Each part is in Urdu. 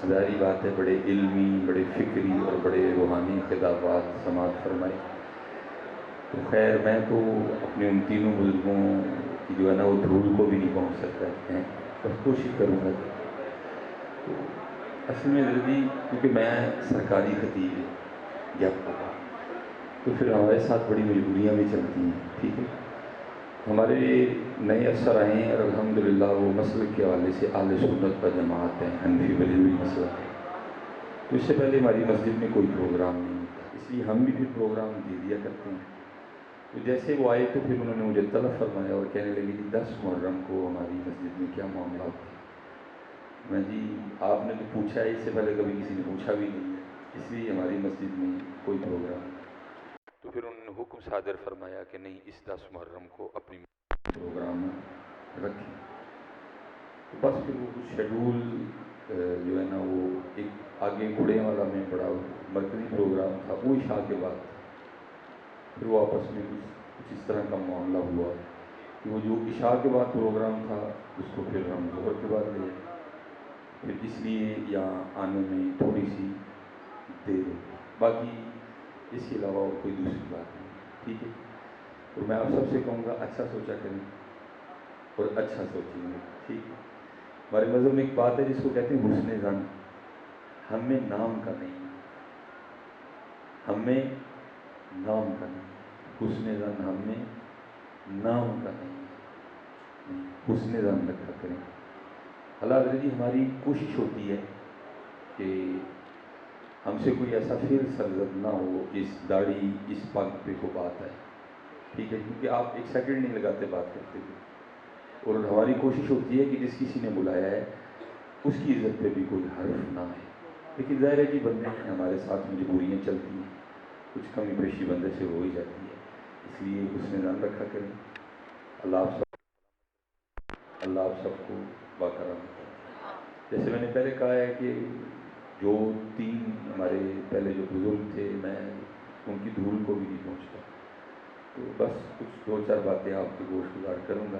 ظاہری بات ہے بڑے علمی، بڑے فکری اور بڑے روحانی خطابات سماعت فرمائے. تو خیر میں تو اپنے ان تینوں بزرگوں کی جو ہے نا وہ دھول کو بھی نہیں پہنچ سکتا ہے، بس کوشش کروں گا. تو اصل میں جلدی کیونکہ میں سرکاری خطیب جب ہوگا تو پھر ہمارے ساتھ بڑی مجبوریاں بھی چلتی ہیں. ٹھیک ہے، ہمارے نئے افسر آئے ہیں اور الحمدللہ وہ مسلک کے حوالے سے اہل سنت و جماعت ہیں، حنفی بریلوی مسلک ہے. تو اس سے پہلے ہماری مسجد میں کوئی پروگرام نہیں ہوتا، اس لیے ہم بھی پھر پروگرام دے دیا کرتے ہیں. تو جیسے وہ آئے تو پھر انہوں نے مجھے طلب فرمایا اور کہنے لگے جی 10 محرم کو ہماری مسجد میں کیا معاملات تھے. میں جی آپ نے تو پوچھا ہے، اس سے پہلے کبھی کسی نے پوچھا بھی نہیں ہے، اس لیے ہماری مسجد میں کوئی پروگرام نہیں. تو پھر انہوں نے حکم صادر فرمایا کہ نہیں، اس 10 محرم کو اپنی پروگرام رکھیں. تو بس پھر وہ کچھ شیڈول جو ہے نا وہ ایک آگے گھوڑے والا میں بڑا مرکزی پروگرام تھا، وہ عشاء کے بعد تھا. پھر وہ آپس میں کچھ اس طرح کا معاملہ ہوا کہ وہ جو عشاء کے بعد پروگرام تھا اس کو پھر ہم ظہر کے بعد لے جائیں. پھر اس لیے یہاں آنے میں تھوڑی سی دیر ہو. باقی اس کے علاوہ اور کوئی دوسری بات نہیں. ٹھیک ہے، تو میں آپ سب سے کہوں گا اچھا سوچا کریں اور اچھا سوچیں گے. ٹھیک ہے، ہمارے مذہب میں ایک بات ہے جس کو کہتے ہیں حسن ظن. ہم میں نام کا نہیں، ہم میں نام کا نہیں. حسن ظن ہم میں نام کا نہیں، حسن ظن رکھا کریں. اللہ حضرت جی ہماری کوشش ہوتی ہے کہ ہم سے کوئی ایسا پھر سرزد نہ ہو جس داڑھی اس پگ پہ کو بات آئے. ٹھیک ہے، کیونکہ آپ ایک سیکنڈ نہیں لگاتے بات کرتے ہوئے، اور ہماری کوشش ہوتی ہے کہ جس کسی نے بلایا ہے اس کی عزت پہ بھی کوئی حرف نہ آئے. لیکن ظاہر ہے کہ بندے ہیں، ہمارے ساتھ مجبوریاں چلتی ہیں، کچھ کمی پیشی بندے سے ہو ہی جاتی ہے. اس لیے حسن ظن رکھا کریں. اللہ آپ سب کو باقرار رکھے. جیسے میں نے پہلے کہا ہے کہ جو 3 ہمارے پہلے جو بزرگ تھے میں ان کی دھول کو بھی نہیں پہنچتا. تو بس کچھ 2-4 باتیں آپ کی گوش گزار کروں گا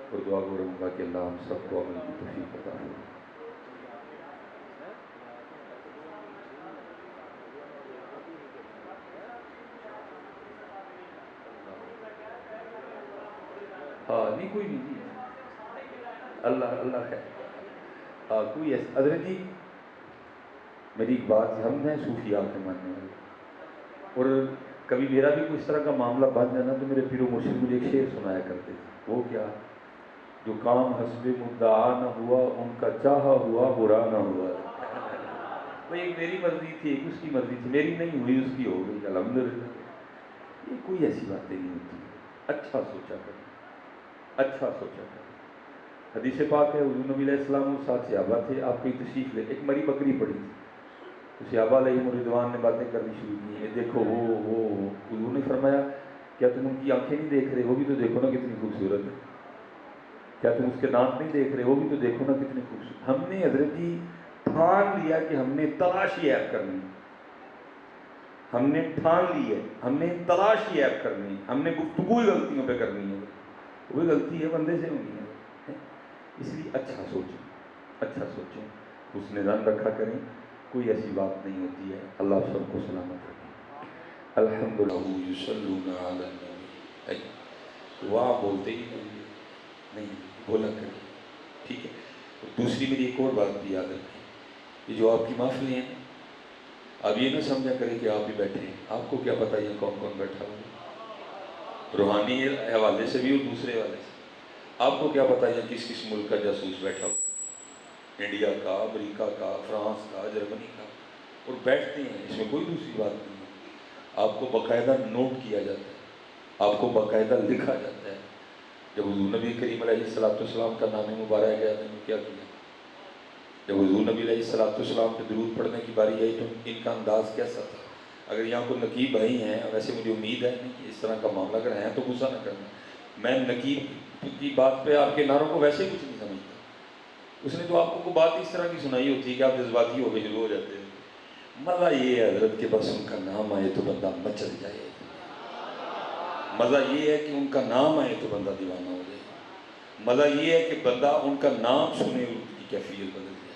اور دعا کروں گا کہ اللہ ہم سب کو عمل کی توفیق عطا فرمائے. ہاں نہیں کوئی نہیں جی، اللہ خیر. ہاں کوئی ایسا حضرت جی میری ایک بات، ہم ہیں صوفیاء کے ماننے والے، اور کبھی میرا بھی کوئی اس طرح کا معاملہ بن جانا تو میرے پیر و مرشد مجھے ایک شعر سنایا کرتے تھے. وہ کیا؟ جو کام حسب مدعا نہ ہوا ان کا چاہا ہوا برا نہ ہوا. وہ ایک میری مرضی تھی، ایک اس کی مرضی تھی، میری نہیں ہوئی اس کی ہو گئی الحمدللہ. یہ کوئی ایسی باتیں نہیں ہوتی. اچھا سوچا کریں، اچھا سوچا کریں. حدیث پاک ہے حضور نبی علیہ السلام اور 7 صحابہ تھے، آپ کی تشریف لے، ایک مری بکری پڑی تھی. تو صحابہ علیہ رضوان نے باتیں کرنی شروع کی، یہ دیکھو وہ حضور نے فرمایا کیا تم ان کی آنکھیں نہیں دیکھ رہے؟ وہ بھی تو دیکھو نا کتنی خوبصورت ہے. کیا تم اس کے دانت نہیں دیکھ رہے؟ وہ بھی تو دیکھو نا کتنے خوبصورت. ہم نے حضرت جی ٹھان لیا کہ ہم نے تلاشی ایپ کرنی، ہم نے ٹھان لی ہے، ہم نے تلاشی ایپ کرنی، ہم نے گفتگو غلطیوں پہ کرنی ہے. وہی غلطی ہے بندے سے ہونی ہے. اس لیے اچھا سوچیں، اچھا سوچیں، حسن ظن رکھا کریں. کوئی ایسی بات نہیں ہوتی ہے. اللہ سب کو سلامت رکھے. الحمدللہ یصلون علی النبی. دعا بولتے ہی نہیں بولا کریں. ٹھیک ہے. اور دوسری میری ایک اور بات بھی یاد رکھیں، یہ جو آپ کی محفلیں ہیں اب یہ نہ سمجھا کریں کہ آپ بھی بیٹھے ہیں. آپ کو کیا پتہ یہ کون کون بیٹھا ہوا ہے، روحانی حوالے سے بھی اور دوسرے حوالے سے. آپ کو کیا پتہ یہ کس کس ملک کا جاسوس بیٹھا ہوا، انڈیا کا، امریکہ کا، فرانس کا، جرمنی کا، اور بیٹھتے ہیں. اس میں کوئی دوسری بات نہیں ہے. آپ کو باقاعدہ نوٹ کیا جاتا ہے، آپ کو باقاعدہ لکھا جاتا ہے. جب حضور نبی کریم علیہ السلام کا نام مبارک گیا تو انہوں نے کیا کیا؟ جب حضور نبی علیہ السلام پہ درود پڑھنے کی باری آئی تو ان کا انداز کیسا تھا؟ اگر یہاں کوئی نقیب بھائی ہیں، ویسے مجھے امید ہے نہیں کہ اس طرح کا معاملہ اگر ہیں تو غصہ نہ کرنا. میں نقیب کی بات پہ آپ کے نعروں کو ویسے ہی کچھ نہیں سمجھتا. اس نے تو آپ کو بات اس طرح کی سنائی ہوتی ہے کہ آپ جذباتی ہو کے شروع ہو جاتے ہیں. مزہ یہ ہے حضرت کہ بس ان کا نام آئے تو بندہ مچل جائے. مزہ یہ ہے کہ ان کا نام آئے تو بندہ دیوانہ ہو جائے. مزہ یہ ہے کہ بندہ ان کا نام سنے اور ان کی کیفیت بدل جائے.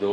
2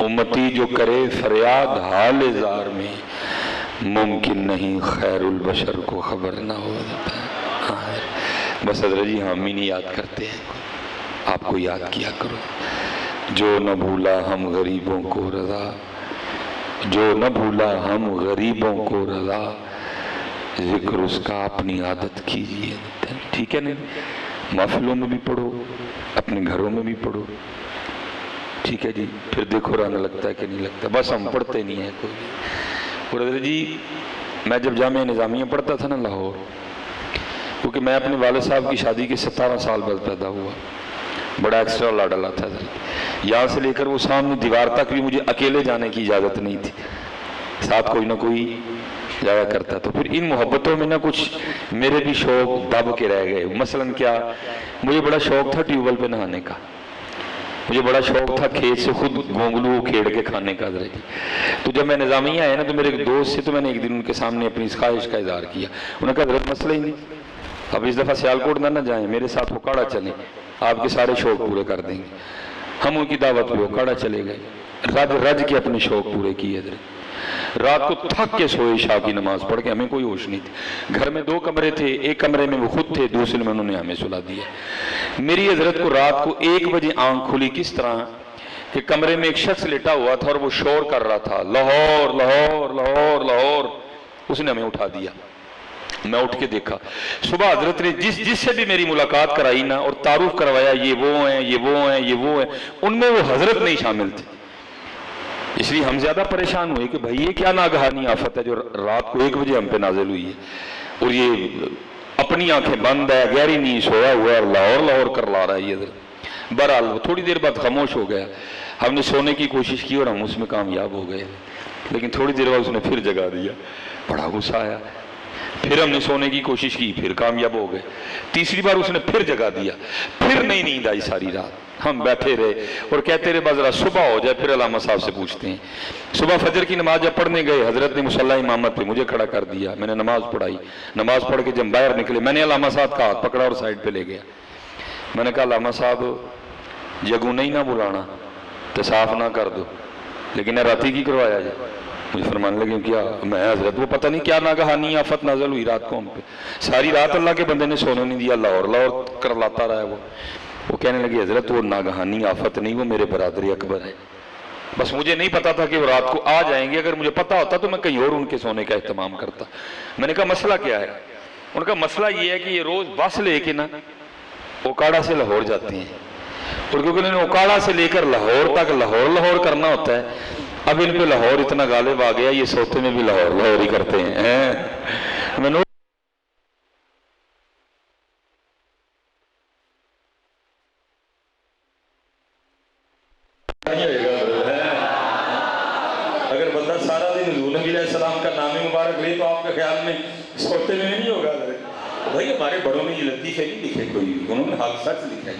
امتی جو کرے فریاد حال زار میں، ممکن نہیں خیر البشر کو خبر نہ ہو دیتا ہے۔ بس حضرت جی ہم ہی نہیں یاد کرتے ہیں، آپ کو یاد کیا کرو۔ جو نہ بھولا ہم غریبوں کو رضا، جو نہ بھولا ہم غریبوں کو رضا، ذکر اس کا اپنی عادت کیجئے۔ ٹھیک ہے نہیں؟ محفلوں میں بھی پڑھو، اپنے گھروں میں بھی پڑھو، ٹھیک ہے جی؟ پھر دیکھو رانا لگتا ہے کہ نہیں لگتا، بس ہم پڑھتے نہیں ہیں کوئی۔ اور حضرت جی میں جب جامعہ نظامیہ پڑھتا تھا نا لاہور، کیونکہ میں اپنے والد صاحب کی شادی کے 17 سال بعد پیدا ہوا، بڑا ایکسٹرا لاڈلا تھا حضرت، یہاں سے لے کر وہ سامنے دیوار تک بھی مجھے اکیلے جانے کی اجازت نہیں تھی، ساتھ کوئی نہ کوئی جایا کرتا۔ تو پھر ان محبتوں میں نہ کچھ میرے بھی شوق دب کے رہ گئے۔ مثلاً کیا، مجھے بڑا شوق تھا ٹیوب ویل پہ نہانے کا، مجھے بڑا شوق تھا کھیت سے خود گونگلو کھیڑ کے کھانے کا حضرت جی۔ تو جب میں نظامیہ آیا نا تو میرے ایک دوست سے، تو میں نے ایک دن ان کے سامنے اپنی اس خواہش کا اظہار کیا۔ انہوں نے کہا حضرت مسئلہ ہی نہیں، اب اس دفعہ سیالکوٹ نہ جائیں، میرے ساتھ اکاڑا چلیں، آپ کے سارے شوق پورے کر دیں گے۔ ہم ان کی دعوت پہ اکاڑا چلے گئے، رج رج کے اپنے شوق پورے کیے حضرت۔ رات کو تھک کے سوئے عشاء کی نماز پڑھ کے، ہمیں کوئی ہوش نہیں تھی۔ گھر میں 2 کمرے تھے، ایک کمرے میں وہ خود تھے، دوسرے میں انہوں نے ہمیں سلا دیا۔ میری حضرت کو رات کو 1 بجے آنکھ کھلی، کس طرح کہ کمرے میں ایک شخص لیٹا ہوا تھا اور وہ شور کر رہا تھا، لاہور لاہور لاہور لاہور۔ اس نے ہمیں اٹھا دیا، میں اٹھ کے دیکھا، صبح حضرت نے جس سے بھی میری ملاقات کرائی نا اور تعارف کروایا، یہ وہ ہیں یہ وہ ہیں یہ وہ ہیں، ان میں وہ حضرت نہیں شامل تھے۔ اس لیے ہم زیادہ پریشان ہوئے کہ بھائی یہ کیا ناگہانی آفت ہے جو رات کو 1 بجے ہم پہ نازل ہوئی ہے، اور یہ اپنی آنکھیں بند ہے، گہری نیند سویا ہوا ہے اور لاہور لاہور کر لا رہا ہے یہ حضرت۔ بہرحال وہ تھوڑی دیر بعد خاموش ہو گیا، ہم نے سونے کی کوشش کی اور ہم اس میں کامیاب ہو گئے، لیکن تھوڑی دیر بعد اس نے پھر جگا دیا، بڑا غصہ آیا۔ پھر ہم نے سونے کی کوشش کی، پھر کامیاب ہو گئے۔ تیسری بار اس نے پھر جگا دیا، پھر نہیں نیند آئی ساری رات۔ ہم بیٹھے رہے اور کہتے رہے بذرا صبح ہو جائے پھر علامہ صاحب سے پوچھتے ہیں۔ صبح فجر کی نماز جب پڑھنے گئے، حضرت نے مصلی امامت پہ مجھے کھڑا کر دیا، میں نے نماز پڑھائی۔ نماز پڑھ کے جب باہر نکلے، میں نے علامہ صاحب کا ہاتھ پکڑا اور سائڈ پہ لے گیا۔ میں نے کہا علامہ صاحب جگو نہیں نہ بلانا تو صاف نہ کر دو، لیکن راتی کی کروایا جائے۔ مجھے فرمانے لگے کیا؟ میں حضرت وہ پتہ نہیں کیا ناگہانی آفت نازل ہوئی رات کو ہم پہ، ساری رات اللہ کے بندے نے سونے نہیں دیا، لاہور لاہور کر لاتا رہا ہے وہ کہنے لگے حضرت وہ ناگہانی آفت نہیں، وہ میرے برادر اکبر ہے، بس مجھے نہیں پتا تھا کہ وہ رات کو آ جائیں گے، اگر مجھے پتا ہوتا تو میں کہیں اور ان کے سونے کا اہتمام کرتا۔ میں نے کہا مسئلہ کیا ہے؟ ان کا مسئلہ یہ ہے کہ یہ روز بس لے کے نا اوکاڑا سے لاہور جاتے ہیں، اور کیونکہ انہوں نے اوکاڑا سے لے کر لاہور تک لاہور لاہور کرنا ہوتا ہے، اب ان پہ لاہور اتنا غالب آ گیا، یہ سوتے میں بھی لاہور لاہور ہی کرتے ہیں۔ میں نے اگر بندہ سارا دن حضور نبی علیہ السلام کا نام مبارک لے تو آپ کے خیال میں سوتے میں نہیں ہوگا؟ بھائی ہمارے بڑوں نے یہ لطیفے نہیں لکھے کوئی، انہوں نے حق سچ لکھا ہے۔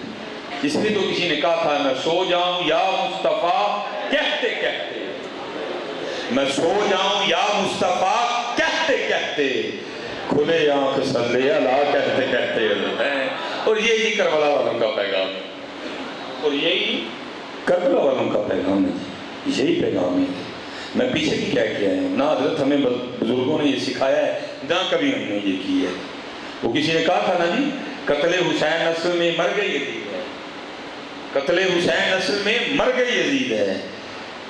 اس لیے تو کسی نے کہا تھا میں سو جاؤں یا مصطفیٰ کہتے کہتے، میں سو جاؤں یا مصطفیٰ کہتے کہتے، کھلے آنکھ صلی اللہ کہتے کہتے ہیں۔ اور یہی کربلا والوں کا پیغام ہے، اور یہی کربلا والوں کا پیغام ہے، یہی پیغام ہے۔ میں پیچھے بھی کیا کیا ہے، نہ حضرت ہمیں بزرگوں نے یہ سکھایا ہے، نہ کبھی ہم نے یہ کی ہے۔ وہ کسی نے کہا تھا نا جی، قتل حسین اصل میں مر گئی یزید ہے، قتل حسین اصل میں مر گئی یزید ہے،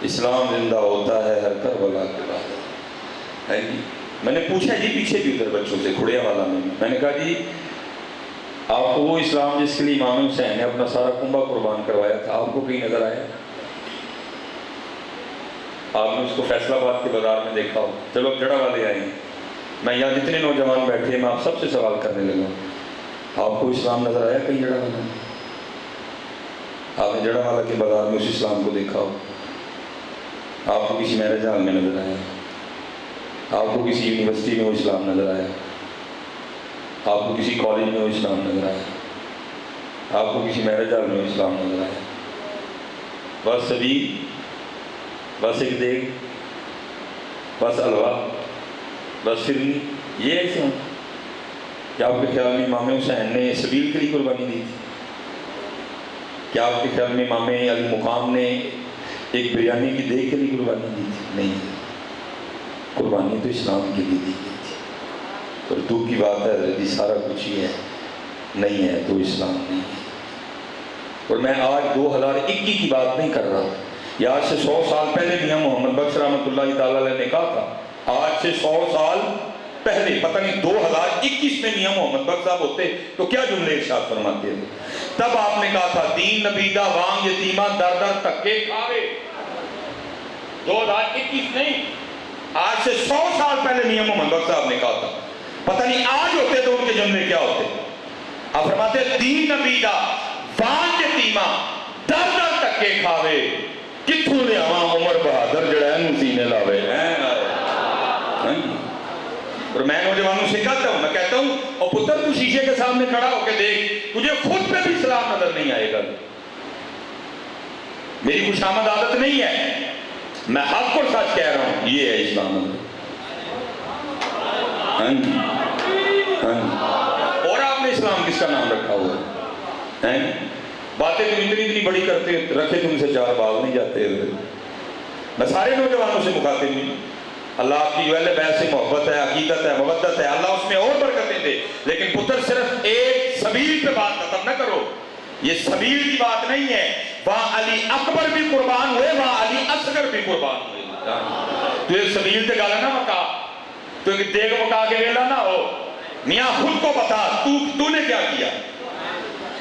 اسلام زندہ ہوتا ہے ہر کربلا کے بعد ہے جی۔ میں نے پوچھا جی پیچھے بھی ادھر بچوں سے کھڑیا والا میں نے کہا جی آپ کو وہ اسلام جس کے لیے امام حسین نے اپنا سارا کنبہ قربان کروایا تھا، آپ کو کہیں نظر آیا؟ آپ نے اس کو فیصل آباد کے بازار میں دیکھا ہو؟ چلو اب جڑا والے آئے ہیں، میں یہاں جتنے نوجوان بیٹھے ہیں میں آپ سب سے سوال کرنے لگا، آپ کو اسلام نظر آیا کہیں جڑا والا؟ آپ نے جڑا والا کے بازار میں اس اسلام کو دیکھا ہو؟ آپ کو کسی میرج ہال میں نظر آیا؟ آپ کو کسی یونیورسٹی میں وہ اسلام نظر آیا؟ آپ کو کسی کالج میں وہ اسلام نظر آیا؟ آپ کو کسی میرج ہال میں وہ اسلام نظر آیا؟ بس سبھی، بس ایک دیکھ، بس الوا، بس فرنی، یہ ایسے ہیں کیا آپ کے خیال میں امام حسین نے سبیل کے لیے قربانی دی تھی؟ کیا آپ کے خیال میں امام علی مقام نے ایک بریانی کی دیکھ کے لیے قربانی دی تھی؟ نہیں، قربانی تو اسلام کے لیے دی گئی تھی۔ اور دکھ کی بات ہے حضرت جی سارا کچھ ہی ہے، نہیں ہے تو اسلام نہیں ہے۔ اور میں آج 2021 کی بات نہیں کر رہا، یہ آج سے 100 سال پہلے میاں محمد بخش رحمۃ اللہ تعالیٰ علیہ نے کہا تھا، آج سے 100 سال پہلے، پتہ نہیں 2021 میں میاں محمد بخش صاحب ہوتے تو کیا جملے ارشاد فرماتے تھے؟ تب آپ نے کہا تھا دین نبیدہ وانگ یتیمہ در در تکے کھاوے۔ 2021 نہیں، آج سے 100 سال پہلے میاں محمد بخش صاحب نے کہا تھا، پتہ نہیں آج ہوتے تو ان کے جملے کیا ہوتے؟ آپ فرماتے ہیں دین نبیدہ وانگ یتیمہ در در تکے کھاوے، کتھوں لے آواں عمر بہادر جڑا ہے سینے لاوے۔ اور میں نوجوانوں سے کہتا ہوں، میں کہتا ہوں اور پتر تو شیشے کے سامنے کھڑا ہو کے دیکھ، تجھے خود پہ بھی اسلام نظر نہیں آئے گا۔ میری خوش آمد عادت نہیں ہے، میں حق اور سچ کہہ رہا ہوں، یہ ہے اسلام۔ اور آپ نے اسلام کس کا نام رکھا ہوا ہے؟ باتیں تم اتنی بڑی کرتے رکھے تم سے 4 بال نہیں جاتے۔ میں سارے نوجوانوں سے مخاطب ہوں، اللہ آپ کی جو اہل بیت سے محبت ہے، عقیدت ہے، مودت ہے، اللہ اس میں اور برکتیں دے، لیکن پتر صرف ایک سبیل پہ بات ختم نہ کرو۔ یہ سبیل کی بات نہیں ہے، وہاں علی اکبر بھی قربان ہوئے، وہاں علی اصغر بھی قربان ہوئے۔ تو ایک سبیل تے گالا نہ مکا، تو ایک دیگ مکا کے ویلا نہ ہو، میاں خود کو بتا تو نے کیا کیا۔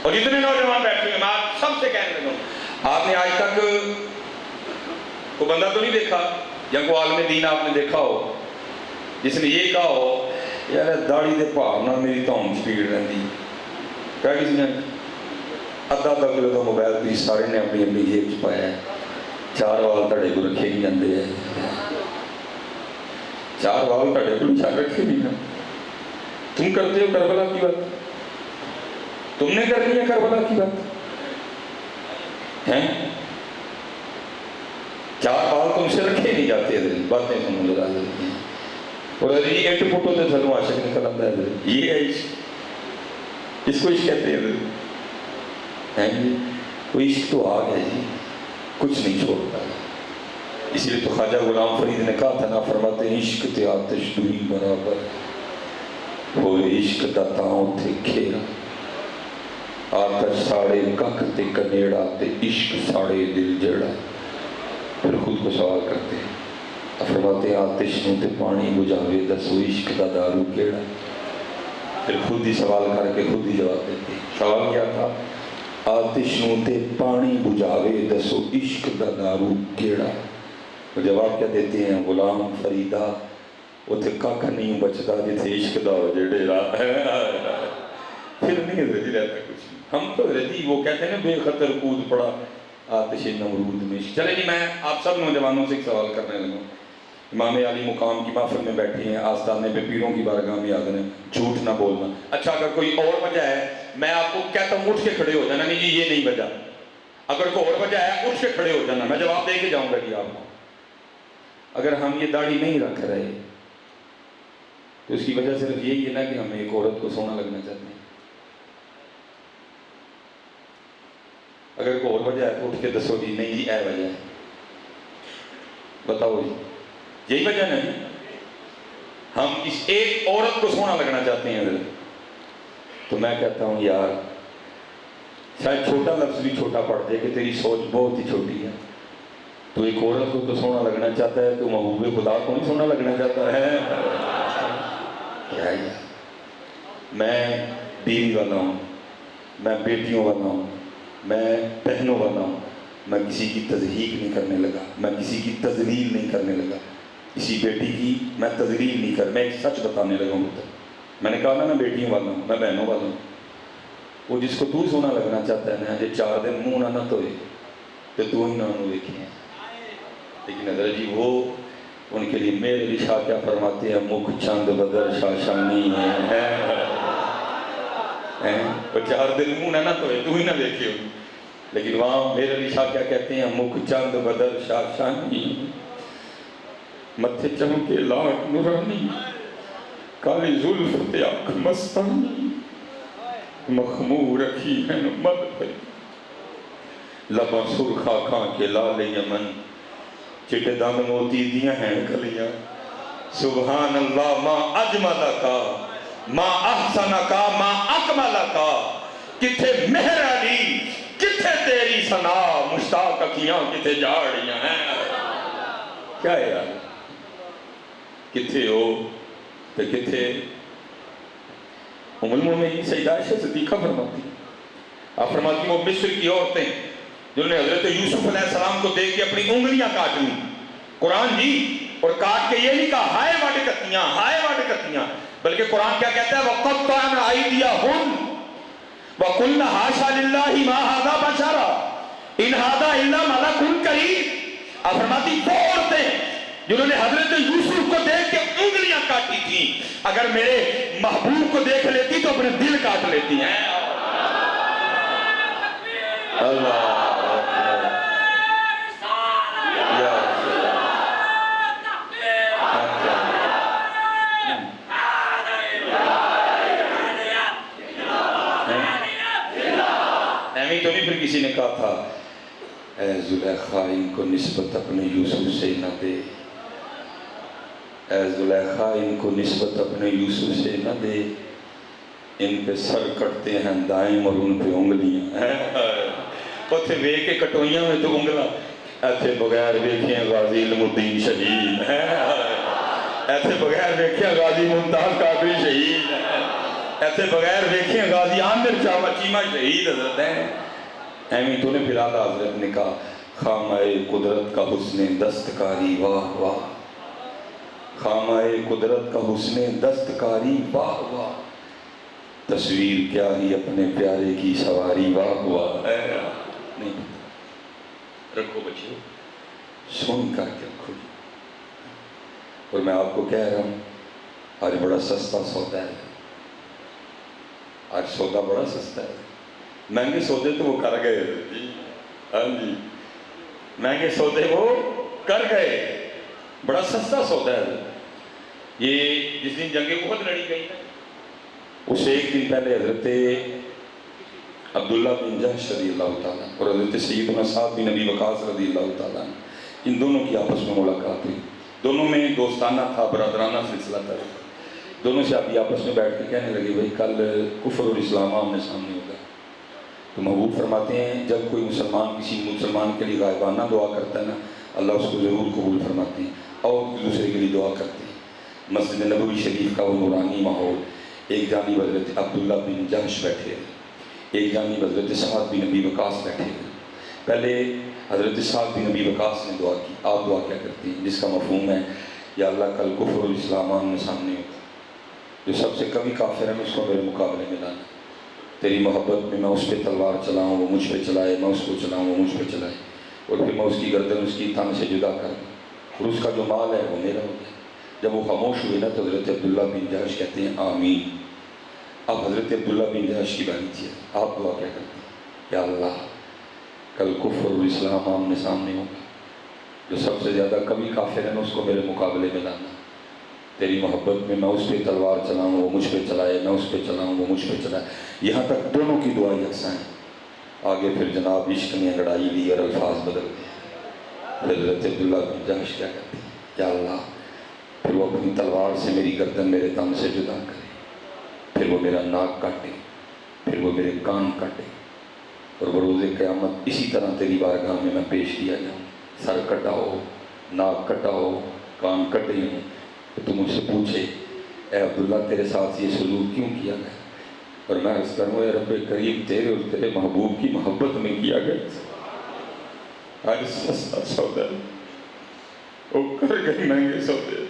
اور جتنے نوجوان بیٹھے ہیں میں آپ سب سے کہنے لگا ہوں، آپ نے آج تک کوئی بندہ تو نہیں دیکھا یا کوئی عالم دین آپ نے دیکھا ہو جس نے یہ کہا ہو یار داڑھی دے پہاڑ نہ میری تون سپیڈ رہتی؟ کیا کسی نے ادھا کلو کا موبائل پیس سارے نے اپنی اپنی جیب چ پایا ہے، 4 وال تڑے کو رکھے نہیں جاندے ہیں، 4 وال تڑے کو چار رکھے نہیں جاندے۔ تم کرتے ہو کربلا کی بات، تم نے کرنی ہے کربلا کی بات ہیں؟ 4 بال تم سے رکھے نہیں جاتے ہیں، باتیں سنو لگا دیتے ہیں۔ اور یہ ایٹ پوٹو تے تھلوں عاشق نکل آتا ہے، یہ ہے عشق، اس کو عشق کہتے ہیں۔ کوئی عشق تو آگ ہے جی، کچھ نہیں چھوڑتا ہے۔ اسی لیے تو خواجہ غلام فرید نے کہا تھا نا، فرماتے ہیں عشق تے آتش دوئی برابر ہوئے، عشق دا تاؤں تھے کھیرا، آتش ساڑے کک تے کنیڑا تے عشق ساڑے دل جڑا۔ پھر خود کو سوال کرتے ہیں، فرماتے ہیں آتش نوں تے پانی بجھاوے دسو عشق دا دارو کیڑا۔ پھر خود ہی سوال کر کے خود ہی جواب دیتے ہیں۔ سوال کیا تھا؟ آتش نوں تے پانی بجھاوے دسو عشق دا دارو کیڑا۔ جواب کیا دیتے ہیں؟ غلام فریدہ اتھے کک نہیں بچتا جتھے عشق دا ہو جے ڈیرا۔ پھر نہیں رہتی رہتا کچھ، ہم تو رہتی وہ کہتے ہیں نا بے خطر کود پڑا آتش نمرود میں۔ چلے جی میں آپ سب نوجوانوں سے ایک سوال کرنے لگا۔ امام علی مقام کی محفل میں بیٹھے ہیں، آستانے پہ پیروں کی بارگاہ میں حاضر ہیں، جھوٹ نہ بولنا۔ اچھا اگر کوئی اور وجہ ہے میں آپ کو کہتا ہوں اٹھ کے کھڑے ہو جانا، نہیں جی یہ نہیں وجہ، اگر کوئی اور وجہ ہے اٹھ کے کھڑے ہو جانا، میں جواب دے کے جاؤں گا جی آپ کو۔ اگر ہم یہ داڑھی نہیں رکھ رہے تو اس کی وجہ صرف یہی ہے نا کہ ہم ایک عورت کو سونا لگنا چاہتے ہیں۔ اگر کوئی اور وجہ ہے تو اٹھ کے دسو جی نہیں جی اے وجہ ہے، بتاؤ جی یہی وجہ ہے نا، ہم اس ایک عورت کو سونا لگنا چاہتے ہیں۔ تو میں کہتا ہوں یار شاید چھوٹا لفظ بھی چھوٹا پڑ جائے کہ تیری سوچ بہت ہی چھوٹی ہے، تو ایک عورت کو تو سونا لگنا چاہتا ہے، تو محبوب خدا کو نہیں سونا لگنا چاہتا ہے؟ کیا ہے؟ میں بیوی والا ہوں، میں بیٹیوں والا ہوں، میں بہنوں والا ہوں، میں کسی کی تضحیق نہیں کرنے لگا، میں کسی کی تذلیل نہیں کرنے لگا، کسی بیٹی کی میں تذلیل نہیں کر، میں ایک سچ بتانے لگا ہوں۔ میں نے کہا نا میں بیٹیوں والا ہوں، میں بہنوں والا ہوں۔ وہ جس کو تو سونا لگنا چاہتا ہے نا، جو 4 دن منہ نہ دھوئے تو تو ہی نہ انہوں دیکھے ہیں۔ لیکن حضرت جی وہ ان کے لیے میرے علی شاہ کیا فرماتے ہیں؟ مکھ چند بدر شاشانی ہے، وہ 4 دن منہ نہ دھوئے تو ہی نہ دیکھے ہو۔ لیکن وہاں میرے علی شاہ کیا کہتے ہیں؟ مکھ چند بدر شاشانی، متھے چمکے لاٹ نورانی، کالی زلف تے آنکھ مستانی، مخمور رکھی ہے مد پہ۔ لباں سرخا کھاں کے لال یمن چٹے دم موتی دیاں ہیں کلیاں سبحان اللہ ما اجمل کا ما احسن کا ما اکمل کا کتھے مہر علی کتھے تیری ثنا مشتاق اکھیاں کتھے جاڑیاں ہیں کیا ہے یار کتھے ہو تو کتھے ام المومنین سیدہ عائشہ صدیقہ فرماتی آپ فرماتی وہ مصر کی عورتیں جنہوں نے حضرت یوسف علیہ السلام کو دیکھ کے اپنی انگلیاں کاٹ لی قرآن جی اور کاٹ کے یہ نہیں کہا ہائے واٹ کتیاں بلکہ قرآن کیا کہتا ہے وَقَطَّعْنَ أَيْدِيَهُنَّ وَقُلْنَ حَاشَا لِلَّهِ مَا هَذَا بَشَرًا إِنْ هَذَا إِلَّا مَلَكٌ كَرِيمٌ آپ فرماتی وہ عورتیں جنہوں نے حضرت یوسف کو دیکھ کے انگلیاں کاٹی تھی اگر میرے محبوب کو دیکھ لیتی تو اپنے دل کاٹ لیتی ہیں اللہ تو نہیں پھر کسی نے کہا تھا اے زلیخا ان کو نسبت اپنے یوسف سے نہ دے اے زلیخا ان کو نسبت اپنے یوسف سے نہ دے ان پہ سر کٹتے ہیں دائم اور ان پہ انگلیاں پتھے وے کے کٹوئیاں میں تو انگلا ایتھے بغیر ویکھیں غازی علم الدین شہید ایتھے بغیر ویکھیں غازی ممتاز قادری شہید ایتھے بغیر ویکھیں غازی عامر چاوا چیمہ شہید حضرت ہیں ایمی تو نے پھر آلہ حضرت نے کہا خامہ قدرت کا حسن دستکاری واہ واہ خامہ قدرت کا حسن دستکاری واہ واہ تصویر کیا ہی اپنے پیارے کی سواری واہ واہ نہیں رکھو بچے سن کر کے رکھو اور میں آپ کو کہہ رہا ہوں آج بڑا سستا سودا ہے آج سودا بڑا سستا ہے مہنگے سودے تو وہ کر گئے ہاں جی مہنگے سودے وہ کر گئے بڑا سستا سودا ہے یہ جس دن جنگ احد لڑی گئی ہے اس سے ایک دن پہلے حضرت عبداللہ بن جحش رضی اللہ تعالیٰ اور حضرت سیدنا سعد بن ابی وقاص رضی اللہ تعالیٰ ان دونوں کی آپس میں ملاقات ہوئی دونوں میں دوستانہ تھا برادرانہ سلسلہ تھا دونوں سے آپ آپس میں بیٹھ کے کہنے لگے بھائی کل کفر اور اسلام آمنے سامنے ہوگا تو محبوب فرماتے ہیں جب کوئی مسلمان کسی مسلمان کے لیے غائبانہ دعا کرتا ہے نا اللہ اس کو ضرور قبول فرماتے ہیں اور دوسرے کے لیے دعا کرتے ہیں مسجد نبوی شریف کا وہ نورانی ماحول ایک جانب حضرت عبداللہ بن جحش بیٹھے ایک جانب حضرت سعد بن ابی وقاص بیٹھے پہلے حضرت سعد بن ابی وقاص نے دعا کی آپ دعا کیا کرتے ہیں جس کا مفہوم ہے یا اللہ کل کفر اور اسلام آمنے سامنے ہوگا جو سب سے کمی کافر ہے اس کو میرے مقابلے میں لانا تیری محبت میں میں اس پہ تلوار چلاؤں وہ مجھ پہ چلائے میں اس کو چلاؤں وہ مجھ پہ چلائے اور پھر میں اس کی گردن اس کی تن سے جدا کر دوں اور اس کا جو مال ہے وہ میرا ہو گیا جب وہ خاموش ہوئے نا تو حضرت عبداللہ بن جحش کہتے ہیں آمین اب حضرت عبداللہ بن جحش کی بانی تھی آپ دعا کیا کرتے ہیں یا اللہ کل کفر اور اسلام آمنے سامنے ہوگا جو سب سے زیادہ کمی کافر ہے اس کو میرے مقابلے میں لانا تیری محبت میں میں اس پہ تلوار چلاؤں وہ مجھ پہ چلائے میں اس پہ چلاؤں وہ مجھ پہ چلائے یہاں تک دونوں کی دعا یکساں ہیں آگے پھر جناب عشق نے لڑائی لی اور الفاظ بدل گئے حضرت عبداللہ بن جحش کیا کرتے ہیں یا اللہ پھر وہ اپنی تلوار سے میری گردن میرے تن سے جدا کرے پھر وہ میرا ناک کاٹے پھر وہ میرے کان کاٹے اور بروز قیامت اسی طرح تیری بارگاہ میں پیش کیا جاؤں سر کٹا ہو ناک کٹا ہو کان کٹے ہوں تو تم مجھ سے پوچھے اے عبداللہ تیرے ساتھ یہ سلوک کیوں کیا گیا اور میں اس کروں اے رب کریم تیرے اور تیرے محبوب کی محبت میں کیا گیا آج سستا سودا وہ کر گئے مہنگے سودے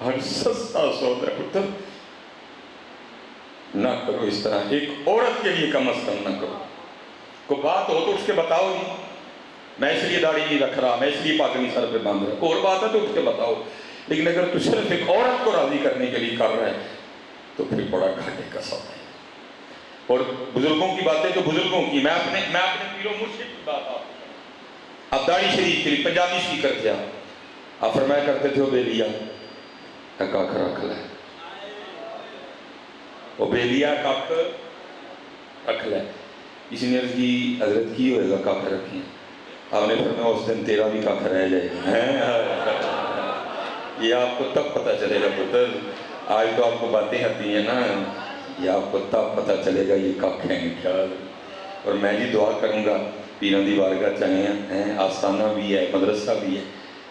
ہر سستا سودا پتر نہ کرو اس طرح ایک عورت کے لیے کم از کم نہ کرو کوئی بات ہو تو اس کے بتاؤ نہیں میں اس لیے داڑھی نہیں رکھ رہا میں اس لیے پاگنی سر پہ باندھ رہا اور بات ہے تو اس کے بتاؤ لیکن اگر تو صرف ایک عورت کو راضی کرنے کے لیے کر رہا ہے تو پھر بڑا گھاٹے کا سودا ہے اور بزرگوں کی باتیں تو بزرگوں کی میں اپنے پیر و مرشد کی بات اب داڑھی شریف کے لیے پنجابی اسپیکر تھے آپ فرمایا کرتے تھے وہ بیلیا کاکھ رکھ لے وہ بیلیا کاکھ رکھ لے کسی نے عرض کی حضرت کی ہوئے گا کاکھ رکھیں، آپ نے فرمایا اس دن تیرا بھی کاکھ رہ جائے گا۔ یہ آپ کو تب پتہ چلے گا پتر، آج تو آپ کو باتیں آتی ہیں نا، یہ آپ کو تب پتہ چلے گا یہ کاکھ ہیں کیا۔ اور میں جی دعا کروں گا پیروں دی بارگاہ چاہے ہیں، آستانہ بھی ہے، مدرسہ بھی ہے،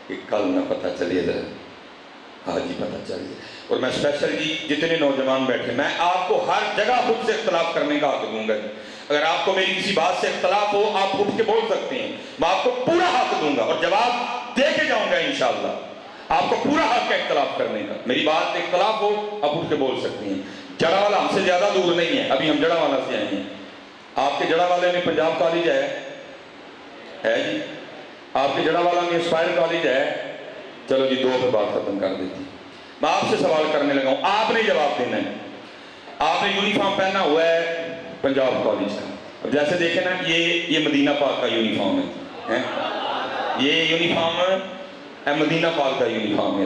کہ کل نہ پتہ چلے ذرا، آج ہی پتہ چل جائے۔ اور میں اسپیشل جی جتنے نوجوان بیٹھے، میں آپ کو ہر جگہ خود سے اختلاف کرنے کا حق دوں گا جی۔ اگر آپ کو میری کسی بات سے اختلاف ہو آپ اٹھ کے بول سکتے ہیں، میں آپ کو پورا حق دوں گا اور جواب دے کے جاؤں گا انشاءاللہ۔ آپ کو پورا حق ہے اختلاف کرنے کا، میری بات میں اختلاف ہو آپ اٹھ کے بول سکتے ہیں۔ جڑا والا ہم سے زیادہ دور نہیں ہے، ابھی ہم جڑا والا سے آئے ہیں۔ آپ کے جڑا والے میں پنجاب کالج ہے جی، آپ کے جڑا والا میں اسپائر کالج ہے، چلو جی 2 پہ بات ختم کر دیتی۔ میں آپ سے سوال کرنے لگا ہوں، آپ نے جواب دینا ہے۔ آپ نے یونیفارم پہنا ہوا ہے پنجاب کالج کا، اب جیسے دیکھیں نا یہ مدینہ پاک کا یونیفارم ہے، یہ یونیفارم مدینہ پاک کا یونیفارم ہے۔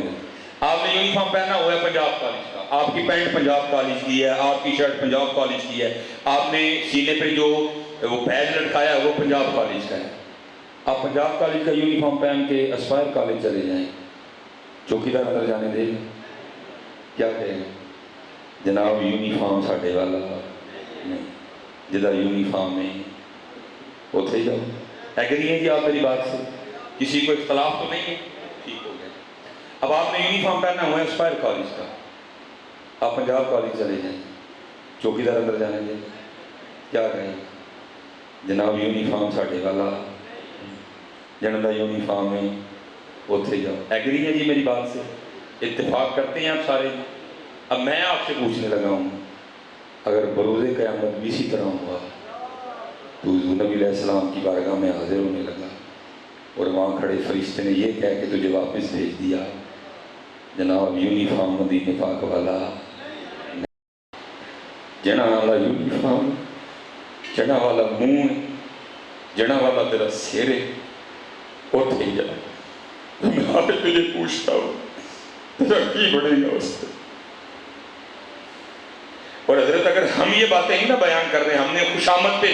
آپ نے یونیفارم پہنا ہوا ہے پنجاب کالج کا، آپ کی پینٹ پنجاب کالج کی ہے، آپ کی شرٹ پنجاب کالج کی ہے، آپ نے سینے پہ جو وہ بیج لٹکایا ہے وہ پنجاب کالج کا ہے۔ آپ پنجاب کالج کا یونیفارم پہن کے اسپائر کالج چلے جائیں، چوکیدار اندر جانے دے گا؟ کیا کہیں جناب یونیفارم ساڑھے والا نہیں، جدھر یونیفارم ہے اتھے جاؤ۔ ایگری ہیں جی آپ میری بات سے؟ کسی کو اختلاف تو نہیں ہے؟ ٹھیک ہو گیا۔ اب آپ نے یونیفارم پہنا ہوا ہے اسپائر کالج کا، آپ پنجاب کالج چلے جائیں، چوکیدار اندر جانے دیں، کیا کہیں جناب یونیفارم ساڑھے والا جنہوں دا یونیفارم ہے اتھے جاؤ۔ ایگری ہیں جی میری بات سے؟ اتفاق کرتے ہیں آپ سارے؟ اب میں آپ سے پوچھنے لگا ہوں، اگر بروز قیامت بھی اسی طرح ہوا تو حضور نبی علیہ السلام کی بارگاہ میں حاضر ہونے لگا اور وہاں کھڑے فرشتے نے یہ کہہ کے تجھے واپس بھیج دیا، جناب یونیفارم مدینے پاک والا، جنا والا یونیفارم، جنا والا منہ، جنا والا تیرا سر ہے، اتھے جا۔ میں آج تجھے پوچھتا ہوں تیرا کی بڑھے گا اس پہ؟ اور حضرت اگر ہم یہ باتیں ہی نہ بیان کر رہے ہیں، ہم نے خوشامد پہ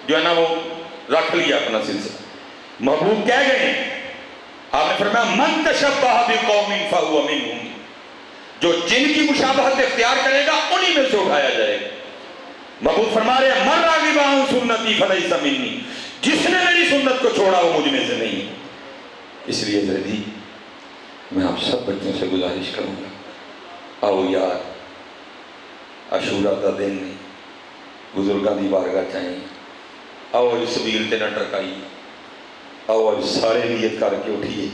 جو ہے نا وہ رکھ لیا اپنا سلسلہ، محبوب کہہ گئے ہیں، آپ نے فرمایا من تشبہ بقوم فہو منہم، جو جن کی مشابہت اختیار کرے گا انہی میں سے اٹھایا جائے گا۔ محبوب فرما رہے ہیں من راغب عن سنتی فلیس منی، جس نے میری سنت کو چھوڑا وہ مجھ میں سے نہیں ہے۔ اس لیے جی میں آپ سب بچوں سے گزارش کروں گا، آؤ یار عاشورہ دا دن نہیں، بزرگاں دی بارگاہ چاہیں، آؤ اج سبیل تے نہ ٹرکائی، آؤ اج سارے نیت کر کے اٹھیے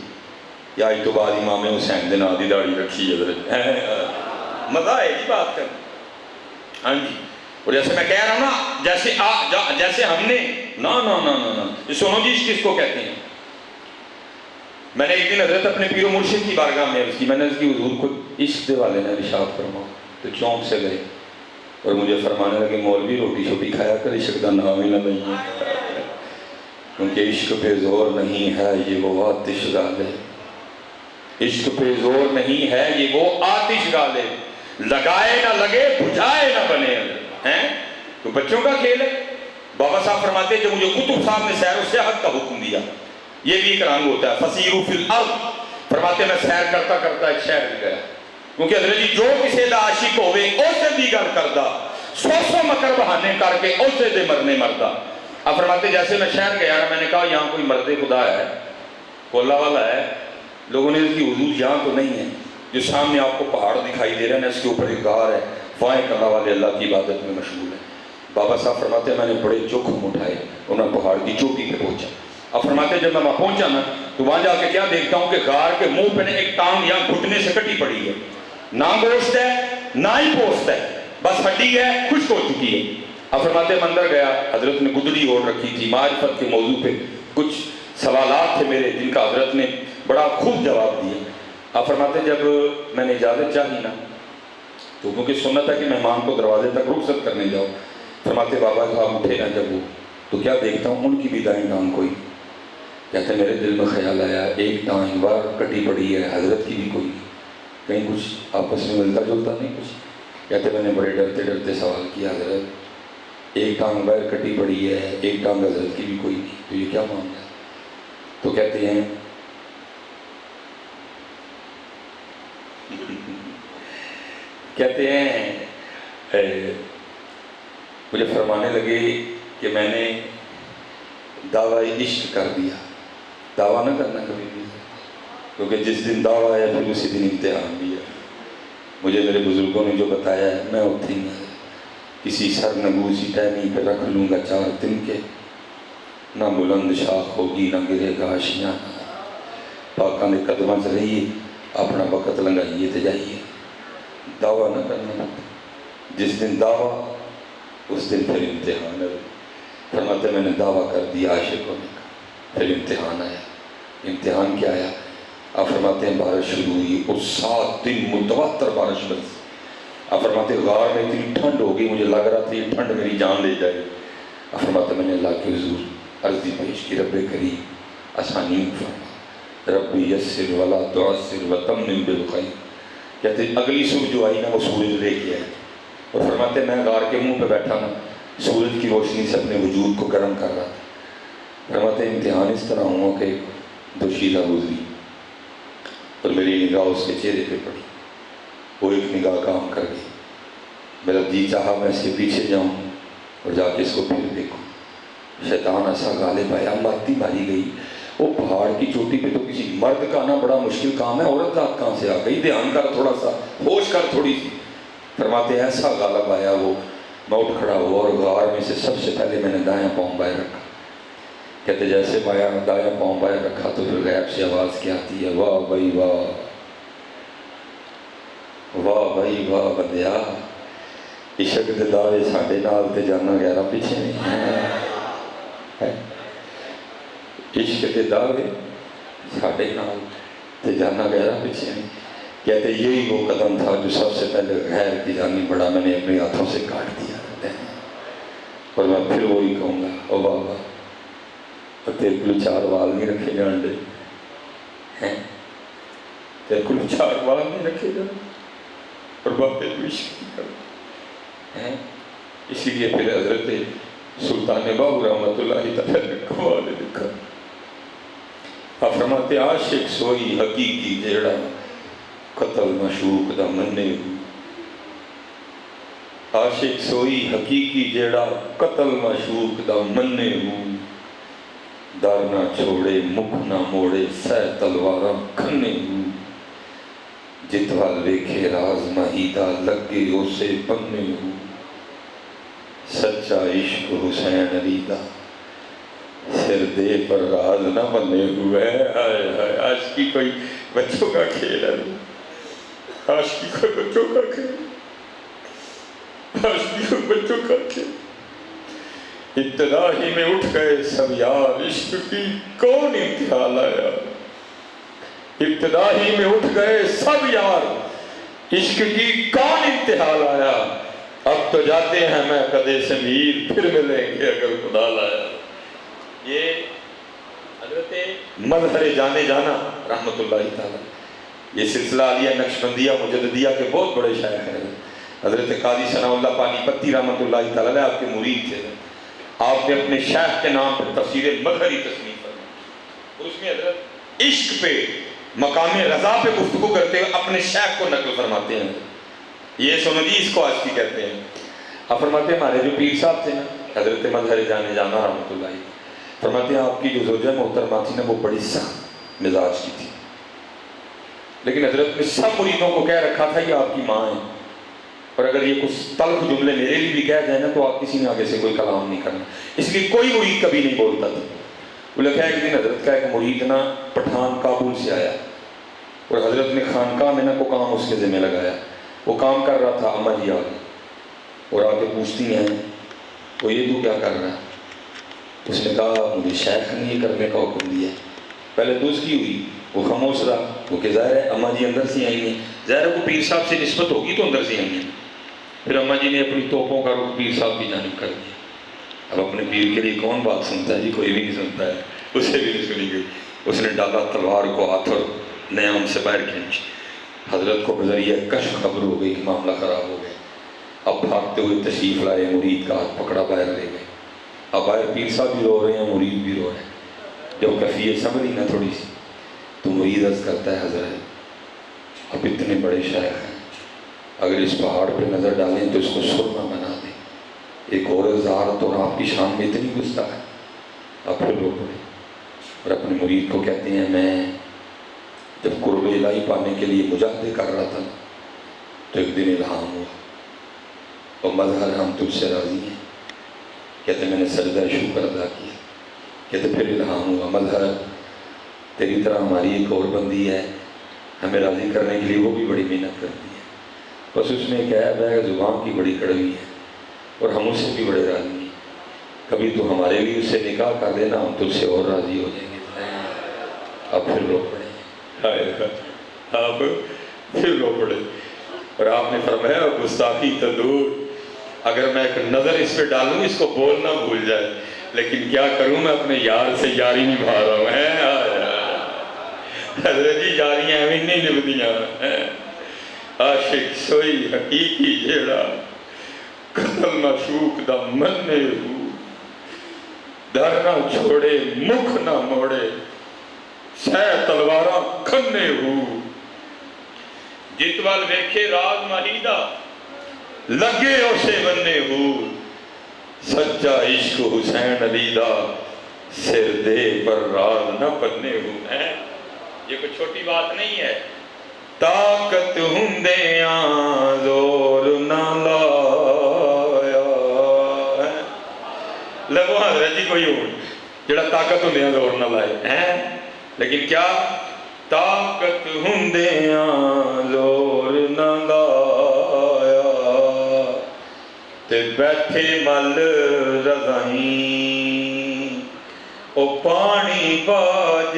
یا اج تو بعد امام حسین دے نام دی داڑھی رکھی حضرت، مزہ ہے جی بات کر۔ ہاں جی، اور جیسے میں کہہ رہا ہوں نا، جیسے ہم نے نا سنو جی اس کس کو کہتے ہیں۔ میں نے ایک دن حضرت اپنے پیر و مرشد کی بارگاہ میں عرض کی، میں نے عرض کی حضور کو عشق دے والے نے ارشاد فرماؤ، تو چونک سے گئے اور مجھے فرمانے لگے مولوی روٹی شوٹی کھایا کر، عشق دا نام ہی نہ نہیں ہے، کیونکہ عشق پہ زور نہیں ہے یہ وہ آتش غالب، عشق پہ زور نہیں ہے یہ وہ آتش غالب، لگائے نہ لگے بجھائے نہ بنے ہیں، تو بچوں کا کھیل ہے۔ بابا صاحب فرماتے ہیں جو مجھے قطب صاحب نے سیر و سیاحت کا حکم دیا، یہ بھی ایک رنگ ہوتا ہے، فسیرو فی الارض، فرماتے ہیں میں سیر کرتا کرتا ایک شہر میں گیا، کیونکہ حضرت جی جو کسی دا عاشق ہوئے اسے دی گل کردہ، سو مکر بہانے کر کے اسے دے مرنے مردہ۔ اب فرماتے ہیں جیسے میں شہر گیا میں نے کہا یہاں کوئی مرد خدا ہے، کوئی اللہ والا ہے، لوگوں نے اس کی حضور یہاں تو نہیں ہے، جو سامنے آپ کو پہاڑ دکھائی دے رہا ہے اس کے اوپر ایک غار ہے، وہاں ایک اللہ والے اللہ کی عبادت میں مشغول ہے۔ بابا صاحب فرماتے ہیں میں نے بڑے جوخم اٹھائے اور میں پہاڑ کی چوٹی پہ پہنچا۔ اب فرماتے ہیں جب میں وہاں پہنچا نا تو وہاں جا کے کیا دیکھتا ہوں کہ غار کے منہ پہ ایک ٹانگ یا گھٹنے سے کٹی پڑی ہے، نہ گوشت ہے نہ ہی پوست ہے، بس ہڈی ہے خشک ہو چکی ہے۔ اب فرماتے ہیں میں اندر گیا، حضرت نے گدڑی اوڑھ رکھی تھی، معرفت کے موضوع پہ کچھ سوالات تھے میرے جن کا حضرت نے بڑا خوب جواب دیا۔ اب فرماتے ہیں جب میں نے اجازت چاہی نا تو کیونکہ سنت ہے کہ مہمان کو دروازے تک رخصت کرنے جاؤ، فرماتے بابا صاحب اٹھے نا جب وہ تو کیا دیکھتا ہوں ان کی بھی دائیں ٹانگ کوئی، کہتے میرے دل میں خیال آیا ایک ٹانگ بار کٹی پڑی ہے حضرت کی بھی کوئی نہیں، کہیں کچھ آپس میں ملتا جلتا نہیں کچھ، کہتے میں نے بڑے ڈرتے ڈرتے سوال کیا حضرت ایک ٹانگ بیر کٹی پڑی ہے، ایک ٹانگ حضرت کی بھی کوئی نہیں، تو یہ کیا معاملہ ہے؟ تو کہتے ہیں مجھے فرمانے لگے کہ میں نے دعوی عشق کر دیا۔ دعویٰ نہ کرنا کبھی بھی، کیونکہ جس دن دعویٰ ہے پھر اسی دن امتحان بھی ہے۔ مجھے میرے بزرگوں نے جو بتایا ہے میں اتنی نہ کسی سر نگوسی ٹہنی پہ رکھ لوں گا 4 دن کے، نہ بلند شاخ ہوگی نہ گرے گا آشیاں، پاکاں دے قدماں سے رہیے، اپنا وقت لنگائیے تے جائیے۔ دعویٰ نہ کرنا، جس دن دعویٰ اس دن پھر امتحان ہے۔ فرماتے میں نے دعویٰ کر دیا عاشق ہونے کا، پھر امتحان آیا۔ امتحان کیا آیا؟ آپ فرماتے ہیں بارش شروع ہوئی، اس 7 دن متواتر بارش برسی۔ آپ فرماتے ہیں غار میں اتنی ٹھنڈ ہو گئی، مجھے لگ رہا تھا یہ ٹھنڈ میری جان لے جائے۔ آپ فرماتے میں نے اللہ کے حضور عرضی پیش کی، رب کریم آسانی فرما، ربی یسر ولا تعسر وتمم بالخیر۔ کہتے ہیں اگلی صبح جو آئی نا وہ سورج لے کے آئی، اور فرماتے میں غار کے منہ پہ بیٹھا نا، سورج کی روشنی سے اپنے وجود کو گرم کر رہا تھا۔ فرماتے ہیں امتحان اس طرح ہوا کہ دوشیزہ گزری اور میری نگاہ اس کے چہرے پہ پڑی، وہ ایک نگاہ کام کر گئی۔ میرا جی چاہا میں اس کے پیچھے جاؤں اور جا کے اس کو پھر دیکھوں۔ شیطان ایسا غالب آیا، مارتی ماری گئی۔ وہ پہاڑ کی چوٹی پہ تو کسی مرد کا آنا بڑا مشکل کام ہے، عورت ذات کہاں سے آ گئی؟ دھیان کر تھوڑا سا، ہوش کر تھوڑی سی۔ فرماتے ہیں ایسا غالب آیا وہ، میں اٹھ کھڑا ہوا اور غار میں سے سب سے پہلے میں نے دایاں پاؤں باہر رکھا۔ کہتے جیسے دایاں پاؤں باہر رکھا تو پھر غیب سے آواز کیا آتی ہے، واہ بھائی واہ، واہ بھائی واہ بندیا، عشق دے دعوے ساڈے نال تے جانا گہرا پیچھے نہیں ہے۔ عشق دے دعوے ساڈے نال تے جانا گہرا پیچھے نہیں۔ کہتے یہی وہ قدم تھا جو سب سے پہلے غیر کی جانب بڑھا، میں نے اپنے ہاتھوں سے کاٹ دیا۔ اور میں پھر وہی کہوں گا، او بابا تیرے کو 4 وال نہیں رکھے جان دے ہیں، تیرے کو 4 وال نہیں رکھے جان، اور بابے کو عشق کی کر ہیں۔ اسی لیے پھر حضرت سلطان باہو رحمۃ اللہ تعالیٰ نے قوال لکھا، آپ فرماتے عاشق سوئی حقیقی جیڑا قتل مشوق دا مننے ہو۔ عاشق سوئی حقیقی جیڑا قتل مشوق دا مننے ہو، در نہ چھوڑے مکھ نہ موڑے سہ تلواراں کھنے ہو، جتوال ویکھے راز مہیدہ لگے اسے بننے ہو، سچا عشق حسین علی دا سر دے پر راز نہ بنے ہوئے۔ عاشقی کوئی بچوں کا کھیل ہے، عاشقی کوئی بچوں کا کھیل، عاشقی کوئی بچوں کا کھیل۔ ابتدا ہی میں اٹھ گئے سب یار، عشق کی کون انتہا لایا؟ ابتدا ہی میں اٹھ گئے سب یار، عشق کی کون انتہا لایا؟ اب تو جاتے ہیں میں قدے سے میر، پھر ملیں گے اگر خدا لایا۔ یہ حضرت مظہر جانے جانا رحمت اللہ تعالیٰ، یہ سلسلہ علیہ نقشبندیہ مجددیہ کے بہت بڑے شاعر ہیں۔ حضرت قاضی ثناء اللہ پانی پتی رحمت اللہ تعالیٰ آپ کے مرید تھے۔ آپ نے اپنے شیخ کے نام پر تفسیر مظہری تصنیف فرمائی، اور اس میں حضرت عشق پہ مقام رضا پہ گفتگو کرتے ہوئے اپنے شیخ کو نقل فرماتے ہیں۔ یہ سندی اس کو عاشقی کہتے ہیں۔ آپ فرماتے ہیں ہمارے جو پیر صاحب تھے نا حضرت مظہر جانے جانا رحمت اللہ، فرماتے ہیں آپ کی جو زوجہ محترمہ تھی نا وہ بڑی سخت مزاج کی تھی، لیکن حضرت نے سب مریدوں کو کہہ رکھا تھا یہ آپ کی ماں ہے، اور اگر یہ کچھ تلخ جملے میرے لیے بھی کہہ جائے نا تو آپ کسی نے آگے سے کوئی کلام نہیں کرنا، اس لیے کوئی مرید کبھی نہیں بولتا تھا۔ وہ لکھا ہے ایک دن حضرت کا ایک مرید نا پٹھان کابل سے آیا، اور حضرت نے خانقاہ میں نا کو کام اس کے ذمہ لگایا، وہ کام کر رہا تھا، اماں جی آ گئی اور آ کے پوچھتی ہیں وہ یہ تو کیا کر رہا ہے؟ اس نے کہا مجھے شیخ نے یہ کرنے کا حکم دیا ہے۔ پہلے تو اس کی ہوئی، وہ خاموش رہا، وہ کہ ظاہر ہے اماں جی اندر سے آئی ہیں، ظاہر ہے کو پیر صاحب سے نسبت ہوگی تو اندر سے آئی ہیں۔ پھر اماں جی نے اپنی توپوں کا رخ پیر صاحب کی جانب کر دیا۔ اب اپنے پیر کے لیے کون بات سنتا ہے جی؟ کوئی بھی نہیں سنتا ہے، اسے بھی نہیں سنی گئی۔ اس نے ڈالا تلوار کو ہاتھ اور نیام سے باہر کھینچ، حضرت کو بذریعہ کشف خبر ہو گئی کہ معاملہ خراب ہو گیا۔ اب بھاگتے ہوئے تشریف لائے، مرید کا ہاتھ پکڑا، باہر لے گئے۔ اب باہر پیر صاحب بھی رو رہے ہیں، مرید بھی رو رہے ہیں۔ جب کیفیت سمجھی نا تھوڑی سی تو مرید عرض کرتا ہے حضرت اب اتنے بڑے شیخ ہیں، اگر اس پہاڑ پہ نظر ڈالیں تو اس کو سرما بنا دیں، ایک اور زارت اور آپ کی شان میں اتنی گستاخ ہے۔ اب پھر رو پڑے اور اپنے مرید کو کہتے ہیں میں جب قرب الہی پانے کے لیے مجاہدے کر رہا تھا تو ایک دن الہام ہوا اور مظہر ہم تجھ سے راضی ہیں، کہتے میں نے سجدہ شکر ادا کیا، کہتے پھر الہام ہوا مظہر تیری طرح ہماری ایک اور بندی ہے، ہمیں راضی کرنے کے لیے وہ بھی بڑی محنت کرتی ہے، بس اس میں ایک عیب ہے زبان کی بڑی کڑوی ہے اور ہم اس سے بھی بڑے راضی ہیں، کبھی تو ہمارے بھی اس سے نکاح کر دینا، ہم تجھ سے اور راضی ہو جائیں گے۔ اب پھر رو پڑے، آپ پھر رو پڑے اور آپ نے فرمایا گستاخی تو دور، اگر میں ایک نظر اس پہ ڈالوں اس کو بولنا بھول جائے، لیکن کیا کروں میں اپنے یار سے یاری نبھا رہا ہوں۔ حضرت جی یاریاں ایویں نہیں نبھدیاں، عاشق سوئی حقیقی جیڑا قتل معشوق دا مننے ہو، در نہ چھوڑے مکھ نہ موڑے سہ تلواراں کھنے ہو، جتوال ویکھے راز ماہیدہ لگے اسے بننے ہو، سچا عشق حسین علی دا سر دے پر راز نہ پنے ہو۔ یہ کوئی چھوٹی بات نہیں ہے۔ طاقت ہندیاں زور نہ لایا، لگو حضرت جی کوئی ہو جڑا طاقت ہندیاں زور نہ لائے، لیکن کیا طاقت ہندیاں زور نہ لایا تے بیٹھے مل رضائیں او پانی باج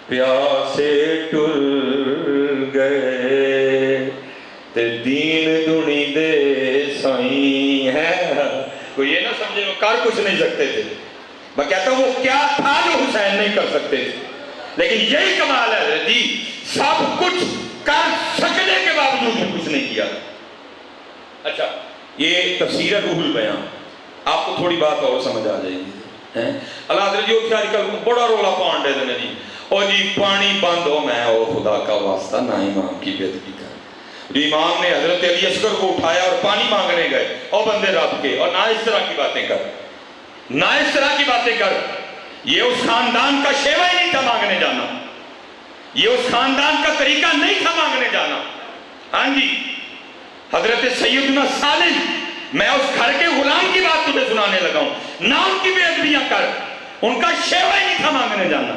پیاسے ٹر گئے تے دین دنی دے سائیں ہے۔ کوئی یہ نہ سمجھے وہ کر کچھ نہیں سکتے تھے، میں کہتا ہوں وہ کیا تھا جو حسین نہیں کر سکتے تھے، لیکن یہی کمال ہے حضرت جی، سب کچھ کر سکنے کے باوجود بھی کچھ نہیں کیا۔ اچھا یہ تفسیر ہے روح البیان، آپ کو تھوڑی بات اور سمجھ آ جائے گی۔ اللہ حضرت جی اتھے آج کل بڑا رولا پانڈے دینے جی، اور جی پانی بند ہو، میں او خدا کا واسطہ نہ امام کی بیدبی کر۔ جو امام نے حضرت علی اصغر کو اٹھایا اور پانی مانگنے گئے، اور بندے رب کے، اور نہ اس طرح کی باتیں کر، نہ اس طرح کی باتیں کر، یہ اس خاندان کا شیوہ ہی نہیں تھا مانگنے جانا، یہ اس خاندان کا طریقہ نہیں تھا مانگنے جانا۔ ہاں جی حضرت سیدنا سالم، میں اس گھر کے غلام کی بات تجھے سنانے لگا ہوں، نہ ان کی بے ادبیاں کر، ان کا شیوہ ہی نہیں تھا مانگنے جانا۔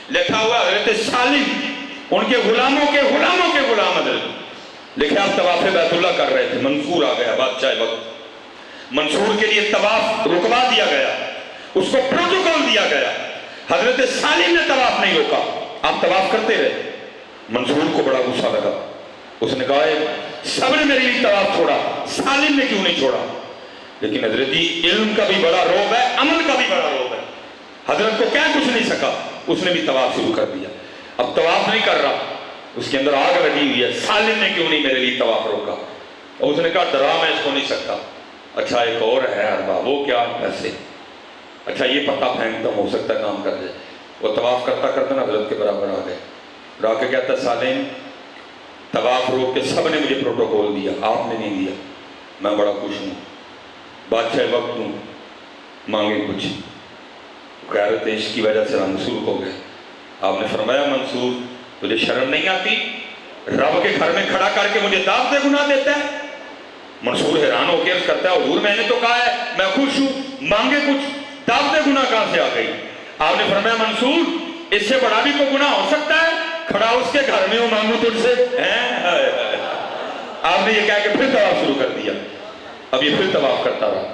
لکھا ہوا حضرت سالم ان کے غلاموں کے غلام حضرت لکھا آپ طواف بیت اللہ کر رہے تھے، منصور آ گیا بادشاہ وقت، منصور کے لیے طواف رکوا دیا گیا، اس کو پروٹوکول دیا گیا، حضرت سالم نے طواف نہیں روکا، آپ طواف کرتے رہے۔ منصور کو بڑا غصہ لگا، اس نے کہا سب نے میرے لیے طواف چھوڑا، سالم نے کیوں نہیں چھوڑا؟ لیکن حضرت جی علم کا بھی بڑا روب ہے، عمل کا بھی بڑا روب ہے، حضرت کو کیا کچھ نہیں سکا، اس نے بھی طواف شروع کر دیا۔ اب طواف نہیں کر رہا، اس کے اندر آگ لگی ہوئی ہے، سالم نے کیوں نہیں میرے لیے طواف روکا؟ اور اس نے کہا ڈرا میں اس کو نہیں سکتا۔ اچھا ایک اور ہے ارباب، وہ کیا پیسے، اچھا یہ پتہ پھینکتا ہو سکتا ہے کام کر جائے۔ وہ طواف کرتا کرتا نا حضرت کے برابر آ گئے، را کے کہتا سالم طواف روک کے سب نے مجھے پروٹوکول دیا، آپ نے نہیں دیا، میں بڑا خوش ہوں، بادشاہ وقت ہوں، مانگے کچھ۔ غیرت عشق کی وجہ سے منصور ہو گئے۔ آپ نے فرمایا منصور تجھے شرم نہیں آتی، رب کے گھر میں کھڑا کر کے مجھے دعوت گناہ دیتا ہے؟ منصور حیران ہو کے عرض کرتا ہے حضور میں نے تو کہا ہے میں خوش ہوں، مانگے کچھ، دعوت گناہ کہاں سے آ گئی؟ آپ نے فرمایا منصور اس سے بڑا بھی کوئی گناہ ہو سکتا ہے؟ کھڑا اس کے گھر میں ہوں، مانگوں تجھ سے؟ آپ نے یہ کہا کہ پھر طواف شروع کر دیا۔ اب یہ پھر طواف کرتا رہا،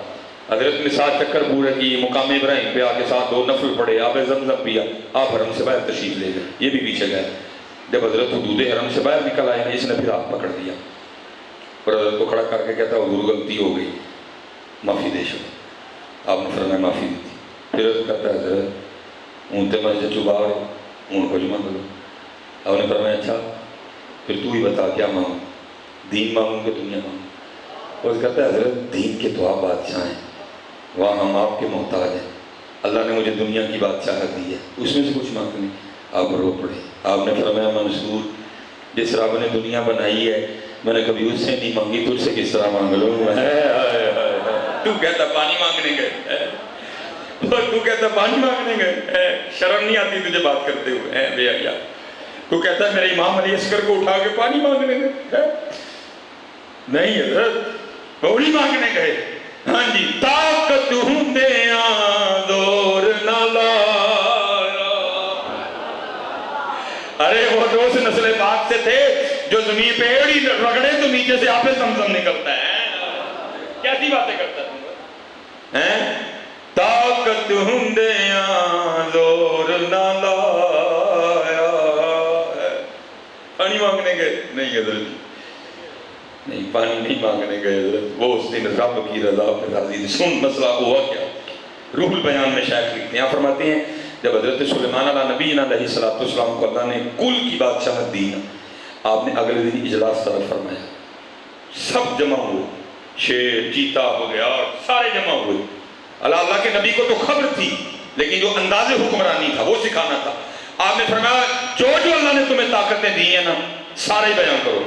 حضرت نے 7 چکر پورے کی، مقام ابراہیم پہ آگے 2 نفل پڑھے، آب زمزم پیا، آپ حرم سے باہر تشریف لے گئے، یہ بھی پیچھے گئے۔ جب حضرت حدود حرم سے باہر نکل آئے اس نے پھر ہاتھ پکڑ دیا اور حضرت کو کھڑا کر کے کہتا حضور غلطی ہو گئی، معافی دے شو۔ آپ نے فرمایا معافی دی۔ پھر حضرت کہتا ہے حضرت اون تے مجھے چبا رہے اون کچھ مانگ لو۔ آپ نے فرمایا اچھا پھر تو ہی بتا کیا مانگوں، دین مانگوں کہ دنیا مانگوں؟ اور کہتا ہے حضرت دین کے تو آپ بادشاہ ہیں، وہاں ہم آپ کے محتاج ہیں، اللہ نے مجھے دنیا کی بادشاہت دی ہے، اس میں سے کچھ مانگنے۔ آپ رو پڑے۔ آپ نے فرمایا منصور، جس رب نے دنیا بنائی ہے میں نے کبھی اس سے نہیں مانگی، تجھ سے کس طرح مانگ لوں؟ تو کہتا پانی مانگنے گئے، تو کہتا پانی مانگنے گئے، شرم نہیں آتی تجھے بات کرتے ہوئے بے حیا؟ تو کہتا ہے میرے امام علی اصغر کو اٹھا کے پانی مانگنے گئے؟ نہیں حضرت، پوری مانگنے گئے۔ ہاں جی، طاقت ہوں دیاں دور نہ لایا۔ ارے وہ دوست نسل پاک سے تھے جو زمین پہ ایڑی رگڑے تو نیچے سے آپے زمزم نکلتا ہے۔ کیسی باتیں کرتا ہے؟ طاقت ہوں دیاں دور نہ لایا۔ پانی مانگنے گئے؟ نہیں حضرت، نہیں پانی نہیں مانگنے گئے حضرت، وہ اس دن رب کی رضا پر راضی تھے۔ سن مسئلہ ہوا کیا؟ روح البیان میں شیخ لکھتے ہیں، فرماتے ہیں جب حضرت سلیمان علیہ نبی علیہ السلام کو اللہ نے کل کی بادشاہت دی، آپ نے اگلے دن اجلاس طلب فرمایا، سب جمع ہوئے، شیر، چیتا، بغیار، سارے جمع ہوئے۔ اللہ کے نبی کو تو خبر تھی، لیکن جو انداز حکمرانی تھا وہ سکھانا تھا۔ آپ نے فرمایا جو اللہ نے تمہیں طاقتیں دی ہیں نا، سارے بیان کرو۔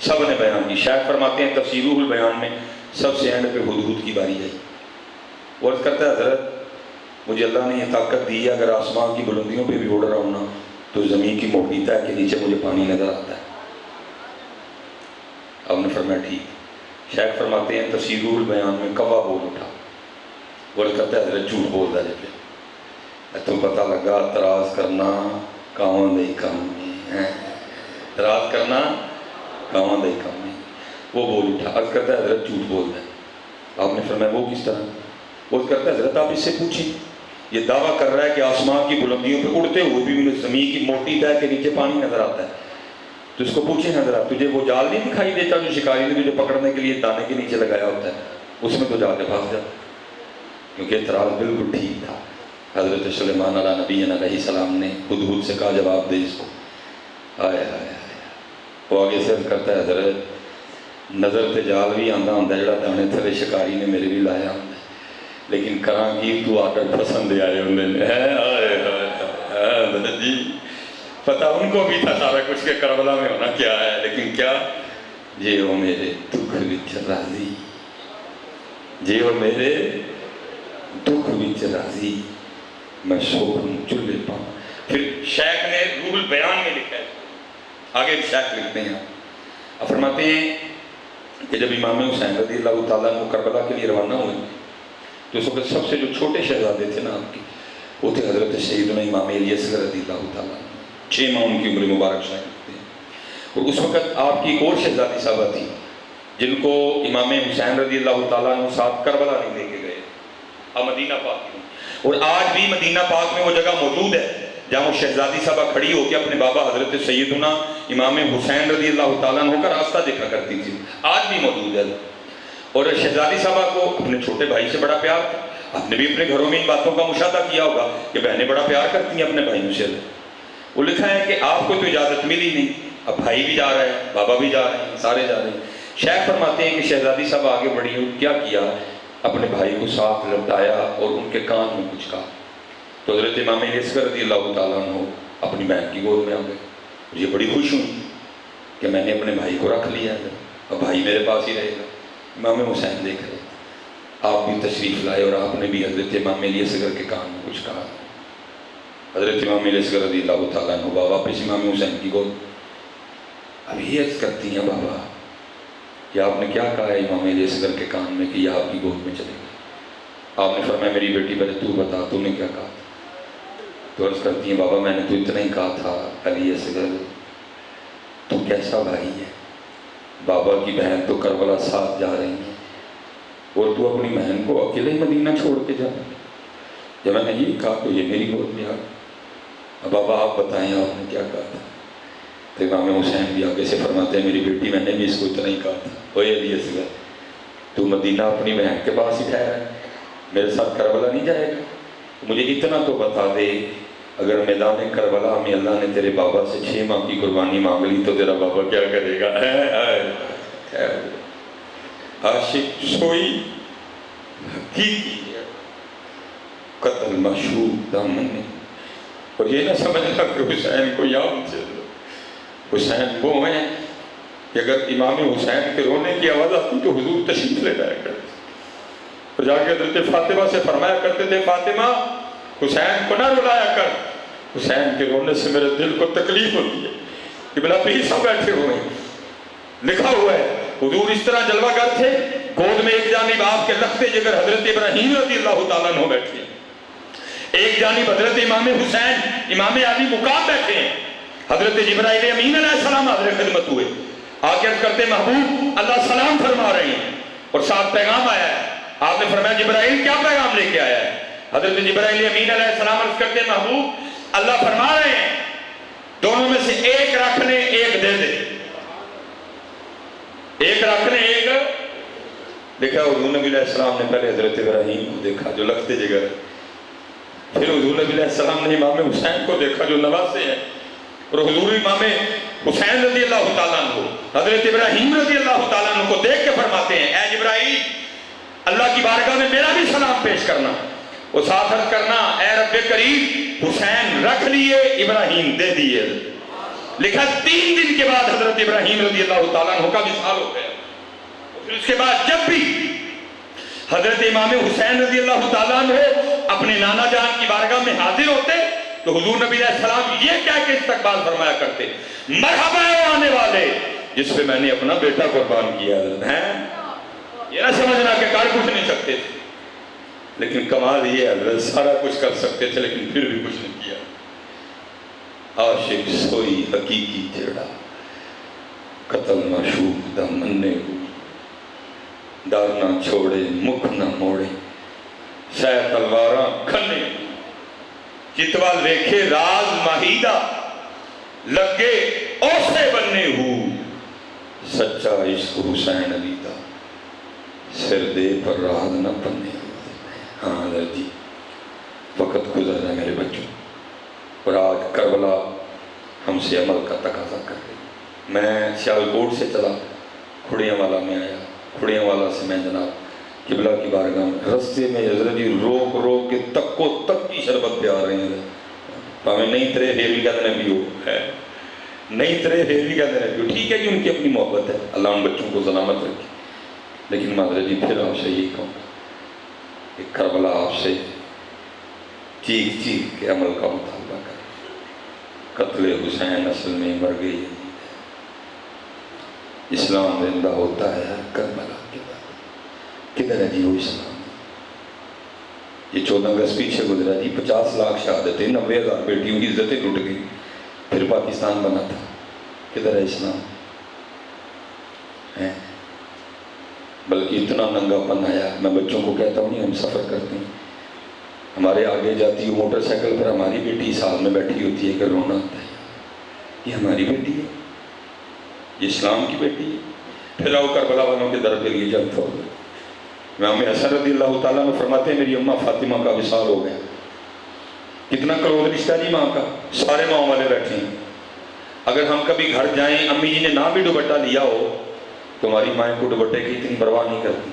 سب نے بیان کی۔ شیخ فرماتے ہیں تفسیر روح البیان میں سب سے اینڈ پہ ہدہد کی باری آئی۔ عرض کرتا ہے حضرت مجھے اللہ نے یہ طاقت دی ہے، اگر آسمان کی بلندیوں پہ بھی اڑ رہا ہوں نا تو زمین کی موٹی تہہ کے نیچے مجھے پانی نظر آتا ہے۔ آپ نے فرمایا ٹھیک۔ شیخ فرماتے ہیں تفسیر روح البیان میں کوا بول اٹھا۔ عرض کرتا ہے حضرت جھوٹ بول رہا ہے، تو پتہ لگا اعتراض کرنا کاواں دے کام میں، اعتراض کرنا کاواں دے کام میں۔ وہ بول اٹھا، عرض کرتا ہے حضرت جھوٹ بول رہا ہے۔ آپ نے فرمایا وہ کس طرح؟ وہ کرتا ہے حضرت آپ اس سے پوچھیں، یہ دعویٰ کر رہا ہے کہ آسمان کی بلندیوں پہ اڑتے ہوئے بھی مجھے زمین کی موٹی تہہ کے نیچے پانی نظر آتا ہے، تو اس کو پوچھیں حضرت تجھے وہ جال نہیں دکھائی دیتا جو شکاری نے تجھے پکڑنے کے لیے دانے کے نیچے لگایا ہوتا ہے، اس میں تو جا کے پھنس جاتا، کیونکہ اعتراض بالکل ٹھیک تھا۔ حضرت سلیمان علیہ نبی علیہ السلام نے ہدہد سے کہا جواب دے اس کو۔ آئے آئے آئے، وہ آگے سے کرتا ہے حضرت نظر تے جال بھی آندا ہوندا جڑا دانے تھلے شکاری نے میرے بھی لایا ہوندا، لیکن کراں کی تو آکر پسند آئے ہوندے نے۔ حضرت جی پتہ ان کو بھی تھا سارا کچھ کہ کربلا میں ہونا کیا ہے، لیکن کیا جے ہو میرے دکھ وچ راضی، جے ہو میرے دکھ وچ راضی، میں سوکھوں چلے پاؤں۔ پھر شیخ نے روح البیان میں لکھا ہے، آگے شیخ لکھتے ہیں، اب فرماتے ہیں کہ جب امام حسین رضی اللہ تعالیٰ عنہ کربلا کے لیے روانہ ہوئے تو اس وقت سب سے جو چھوٹے شہزادے تھے نا آپ کے، وہ تھے حضرت سیدنا امام علی اصغر رضی اللہ تعالیٰ عنہ، 6 ماہ ان کی عمر مبارک شاید کرتے ہیں۔ اور اس وقت آپ کی ایک اور شہزادی صاحبہ تھی جن کو امام حسین رضی اللہ تعالیٰ عنہ ساتھ کربلا نہیں لے کے گئے، مدینہ پاک میں۔ اور آج بھی مدینہ پاک میں وہ جگہ موجود ہے جہاں وہ شہزادی صاحبہ کھڑی ہو کے اپنے بابا حضرت سیدنا امام حسین رضی اللہ تعالیٰ عنہ کا راستہ دیکھا کرتی تھی، آج بھی موجود ہے۔ اور شہزادی صاحبہ کو اپنے چھوٹے بھائی سے بڑا پیار تھا، آپ نے بھی اپنے گھروں میں ان باتوں کا مشاہدہ کیا ہوگا کہ بہنیں بڑا پیار کرتی ہیں اپنے بھائیوں سے۔ وہ لکھا ہے کہ آپ کو تو اجازت ملی نہیں، اب بھائی بھی جا رہا ہے، بابا بھی جا رہے ہیں، سارے جا رہے ہیں۔ شیخ فرماتے ہیں کہ شہزادی صاحبہ آگے بڑھی اور کیا کیا، اپنے بھائی کو ساتھ لٹایا اور ان کے کان میں کچھ کہا، تو حضرت امام علی اصغر رضی اللہ تعالیٰ عنہ اپنی بہن کی گود میں آ گئے۔ مجھے بڑی خوش ہوئی کہ میں نے اپنے بھائی کو رکھ لیا ہے، اب بھائی میرے پاس ہی رہے گا۔ امام حسین دیکھ رہے، آپ بھی تشریف لائے اور آپ نے بھی حضرت امام علی اصغر کے کان میں کچھ کہا۔ حضرت امام علی اصغر رضی اللہ تعالیٰ عنہ واپس امام حسین کی گود، اب یہ عرض کرتی ہیں بابا کہ آپ نے کیا کہا ہے امام علی اصغر کے کان میں کہ یہ آپ کی گود میں چلے گا؟ آپ نے فرمایا میری بیٹی پہلے تو بتا تو نے کیا کہا؟ تو عرض کرتی ہیں بابا میں نے تو اتنا ہی کہا تھا علی اصغر تو کیسا بھائی ہے، بابا کی بہن تو کربلا ساتھ جا رہی ہیں اور تو اپنی بہن کو اکیلے ہی مدینہ چھوڑ کے جا رہا ہے۔ جب میں نے یہ کہا تو یہ میری گود میں آ گئی، اب بابا آپ بتائیں آپ نے کیا کہا تھا؟ تو امام حسین بھی آگے سے فرماتے ہیں میری بیٹی میں نے بھی اس کو اتنا ہی کہا تھا، اوے علی اصغر تو مدینہ اپنی بہن کے پاس ہی ٹھہرا ہے، میرے ساتھ کربلا نہیں جائے گا؟ مجھے اتنا تو بتا دے اگر میدان کربلا میں اللہ نے تیرے بابا سے 6 ماہ کی قربانی مانگ لی تو تیرا بابا کیا کرے گا؟ عاشق سوئی حقیقی ہے، قتل معشوق دامن نہیں۔ اور یہ نہ سمجھنا کہ حسین کو یاد سے حسین وہ ہیں کہ اگر امام حسین کے رونے کی آواز آتی تو حضور تشریف لے جایا کرتے، اور جا کے حضرت فاطمہ سے فرمایا کرتے تھے فاطمہ حسین کو نہ رلایا کر، حسین کے رونے سے میرے دل کو تکلیف ہوتی ہے۔ ابن ابی سب بیٹھے ہوئے ہیں، لکھا ہوا ہے حضور اس طرح جلوہ گر تھے، گود میں ایک جانب آپ کے لختے جگر حضرت ابراہیم رضی اللہ تعالیٰ عنہ بیٹھے ہیں، ایک جانب حضرت امام حسین امام علی مقام بیٹھے ہیں، حضرت جبرائیل امین علیہ السلام حاضر خدمت ہوئے، آگے کرتے محبوب اللہ سلام فرما رہے ہیں اور ساتھ پیغام آیا ہے۔ آپ نے فرمایا جبرائیل کیا پیغام لے کے آیا ہے؟ حضرت جبرائیل امین علیہ السلام عرض کرتے محبوب اللہ فرما رہے ہیں دونوں میں سے ایک رکھ لیں ایک دے دے، ایک رکھ لیں ایک۔ دیکھا حضور نبی علیہ السلام نے پہلے حضرت ابراہیم کو دیکھا جو لختے جگر، پھر حضور نبی علیہ السلام نے امام حسین کو دیکھا جو نواسے ہیں، اور حضور امام حسین رضی اللہ تعالیٰ عنہ حضرت ابراہیم رضی اللہ تعالیٰ عنہ کو دیکھ کے فرماتے ہیں اے جبرائیل اللہ کی بارگاہ میں میرا بھی سلام پیش کرنا، اور ساتھ عرض کرنا اے رب کریم حسین رکھ لیے ابراہیم دے دیے۔ لکھا 3 دن کے بعد حضرت ابراہیم رضی اللہ تعالیٰ عنہ کا وصال ہو گیا، پھر اس کے بعد جب بھی حضرت امام حسین رضی اللہ تعالیٰ عنہ اپنے نانا جان کی بارگاہ میں حاضر ہوتے تو حضور نبی علیہ السلام یہ کہہ کے استقبال فرمایا کرتے مرحبا ہے آنے والے جس پہ میں نے اپنا بیٹا قربان کیا ہے۔ یہ نہ سمجھنا کہ کر کچھ نہیں سکتے تھے، لیکن کمال یہ حضرت سارا کچھ کر سکتے تھے لیکن پھر بھی کچھ نہیں کیا۔ عاشق سوئی حقیقی جڑا، قتل معشوق دا مننے ہوئی، ڈر نہ چھوڑے مکھ نہ موڑے، سہ تلواراں کھنے جتوال ویکھے راز ماہیدہ، لگے اوسے بننے ہو، سچا عشق حسین علی دا سر دے پر راز نہ بننے ہو۔ ہاں حضرت جی وقت گزر رہا ہے میرے بچوں، اور آج کربلا ہم سے عمل کا تقاضا کر رہی۔ میں سیالکوٹ سے چلا کھڑیاں والا میں آیا، کھڑیاں والا سے میں جناب قبلہ کی بارگاہ میں رستے میں حضرت جی روک روک کے تکو تک کی شربت پہ آ رہے ہیں، ہمیں نہیں ترے پھر بھی کہتے ہیں پیو ہے، نہیں ترے پھر بھی کہتے ہیں پیو، ٹھیک ہے کہ ان کی اپنی محبت ہے، اللہ ان بچوں کو سلامت رکھے، لیکن حضرت جی پھر آپ سے یہی کہوں گا کہ کربلا آپ سے چیخ چیخ کے عمل کا مطالبہ کرے۔ قتل حسین اصل میں مر گئی، اسلام زندہ ہوتا ہے ہر کربلا کے بعد۔ کدھر ہے جی وہ اسلام؟ یہ 14 اگست پیچھے گزرا جی، 50 لاکھ شہادتیں، 90,000 بیٹیوں کی عزتیں لٹ گئی، پھر پاکستان بنا تھا، کدھر ہے اسلام؟ ہے بلکہ اتنا ننگا پن آیا، میں بچوں کو کہتا ہوں نہیں ہم سفر کرتے ہیں، ہمارے آگے جاتی ہو موٹر سائیکل پر ہماری بیٹی سال میں بیٹھی ہوتی ہے کہ رونا آتا ہے، یہ ہماری بیٹی ہے، یہ اسلام کی بیٹی ہے۔ پھر آؤ کربلا والوں کے در پہ یہ جنگ ہو گئی۔ امام حسن رضی اللہ تعالیٰ نے فرماتے ہیں میری اماں فاطمہ کا وصال ہو گیا۔ کتنا کلوز رشتہ جی ماں کا، سارے ماں والے بیٹھے ہیں، اگر ہم کبھی گھر جائیں امی جی نے نہ بھی دوپٹہ لیا ہو تو ہماری مائیں کو دوپٹے کی اتنی پرواہ نہیں کرتی،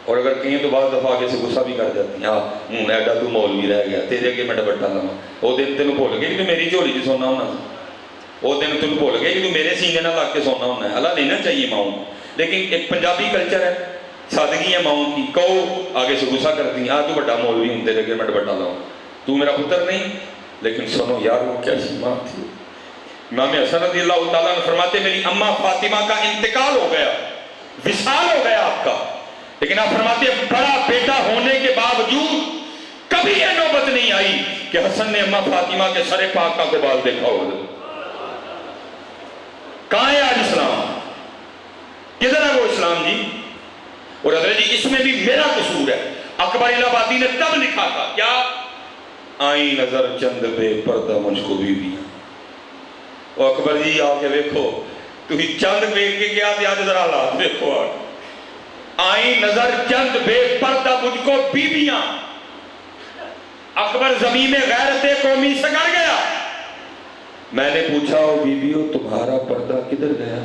اور اگر کہیں تو بعض دفعہ آگے سے غصہ بھی کر جاتی ہیں، ہاں ایڈا تو مولوی رہ گیا تیرے اگے میں دوپٹہ لاواں، وہ دن تینوں بھول گئے کہ میری جھولی چ سونا ہونا، وہ دن تینوں بھول گئے کہ میرے سینے نہ لگ کے سونا ہونا ہے۔ اللہ لینا چاہیے ماؤں کو، لیکن ایک پنجابی کلچر ہے، سادگی ہے ماؤں کی، کہو آگے سے غصہ کرتی ہیں، تو بڑا مولوی ہوں تیرے اگے میں دوپٹہ لاؤں، تو میرا پتر نہیں۔ لیکن سنو یار وہ کیسی ماں تھی۔ امام حسن رضی اللہ تعالیٰ نے فرماتے میری اماں فاطمہ کا انتقال ہو گیا، وصال ہو گیا آپ کا، لیکن آپ فرماتے بڑا بیٹا ہونے کے باوجود کبھی یہ نوبت نہیں آئی کہ حسن نے اماں فاطمہ کے سر پاک کا گبال دیکھا ہو۔ کہاں ہے آج اسلام؟ کدھر ہے وہ اسلام جی؟ اور حضرت جی اس میں بھی میرا قصور ہے۔ اکبر الہ آبادی نے تب لکھا تھا کیا؟ آئی نظر چند بے پردہ مجھ کو بیویاں، وہ اکبر جی آ کے دیکھو تو ہی چند بیٹھ کے کیا دیا ذرا حالات دیکھو، آئی نظر چند بے پردہ مجھ کو بیویاں، اکبر زمین غیرت قومی سے کر گیا۔ میں نے پوچھا او بیویو تمہارا پردہ کدھر گیا؟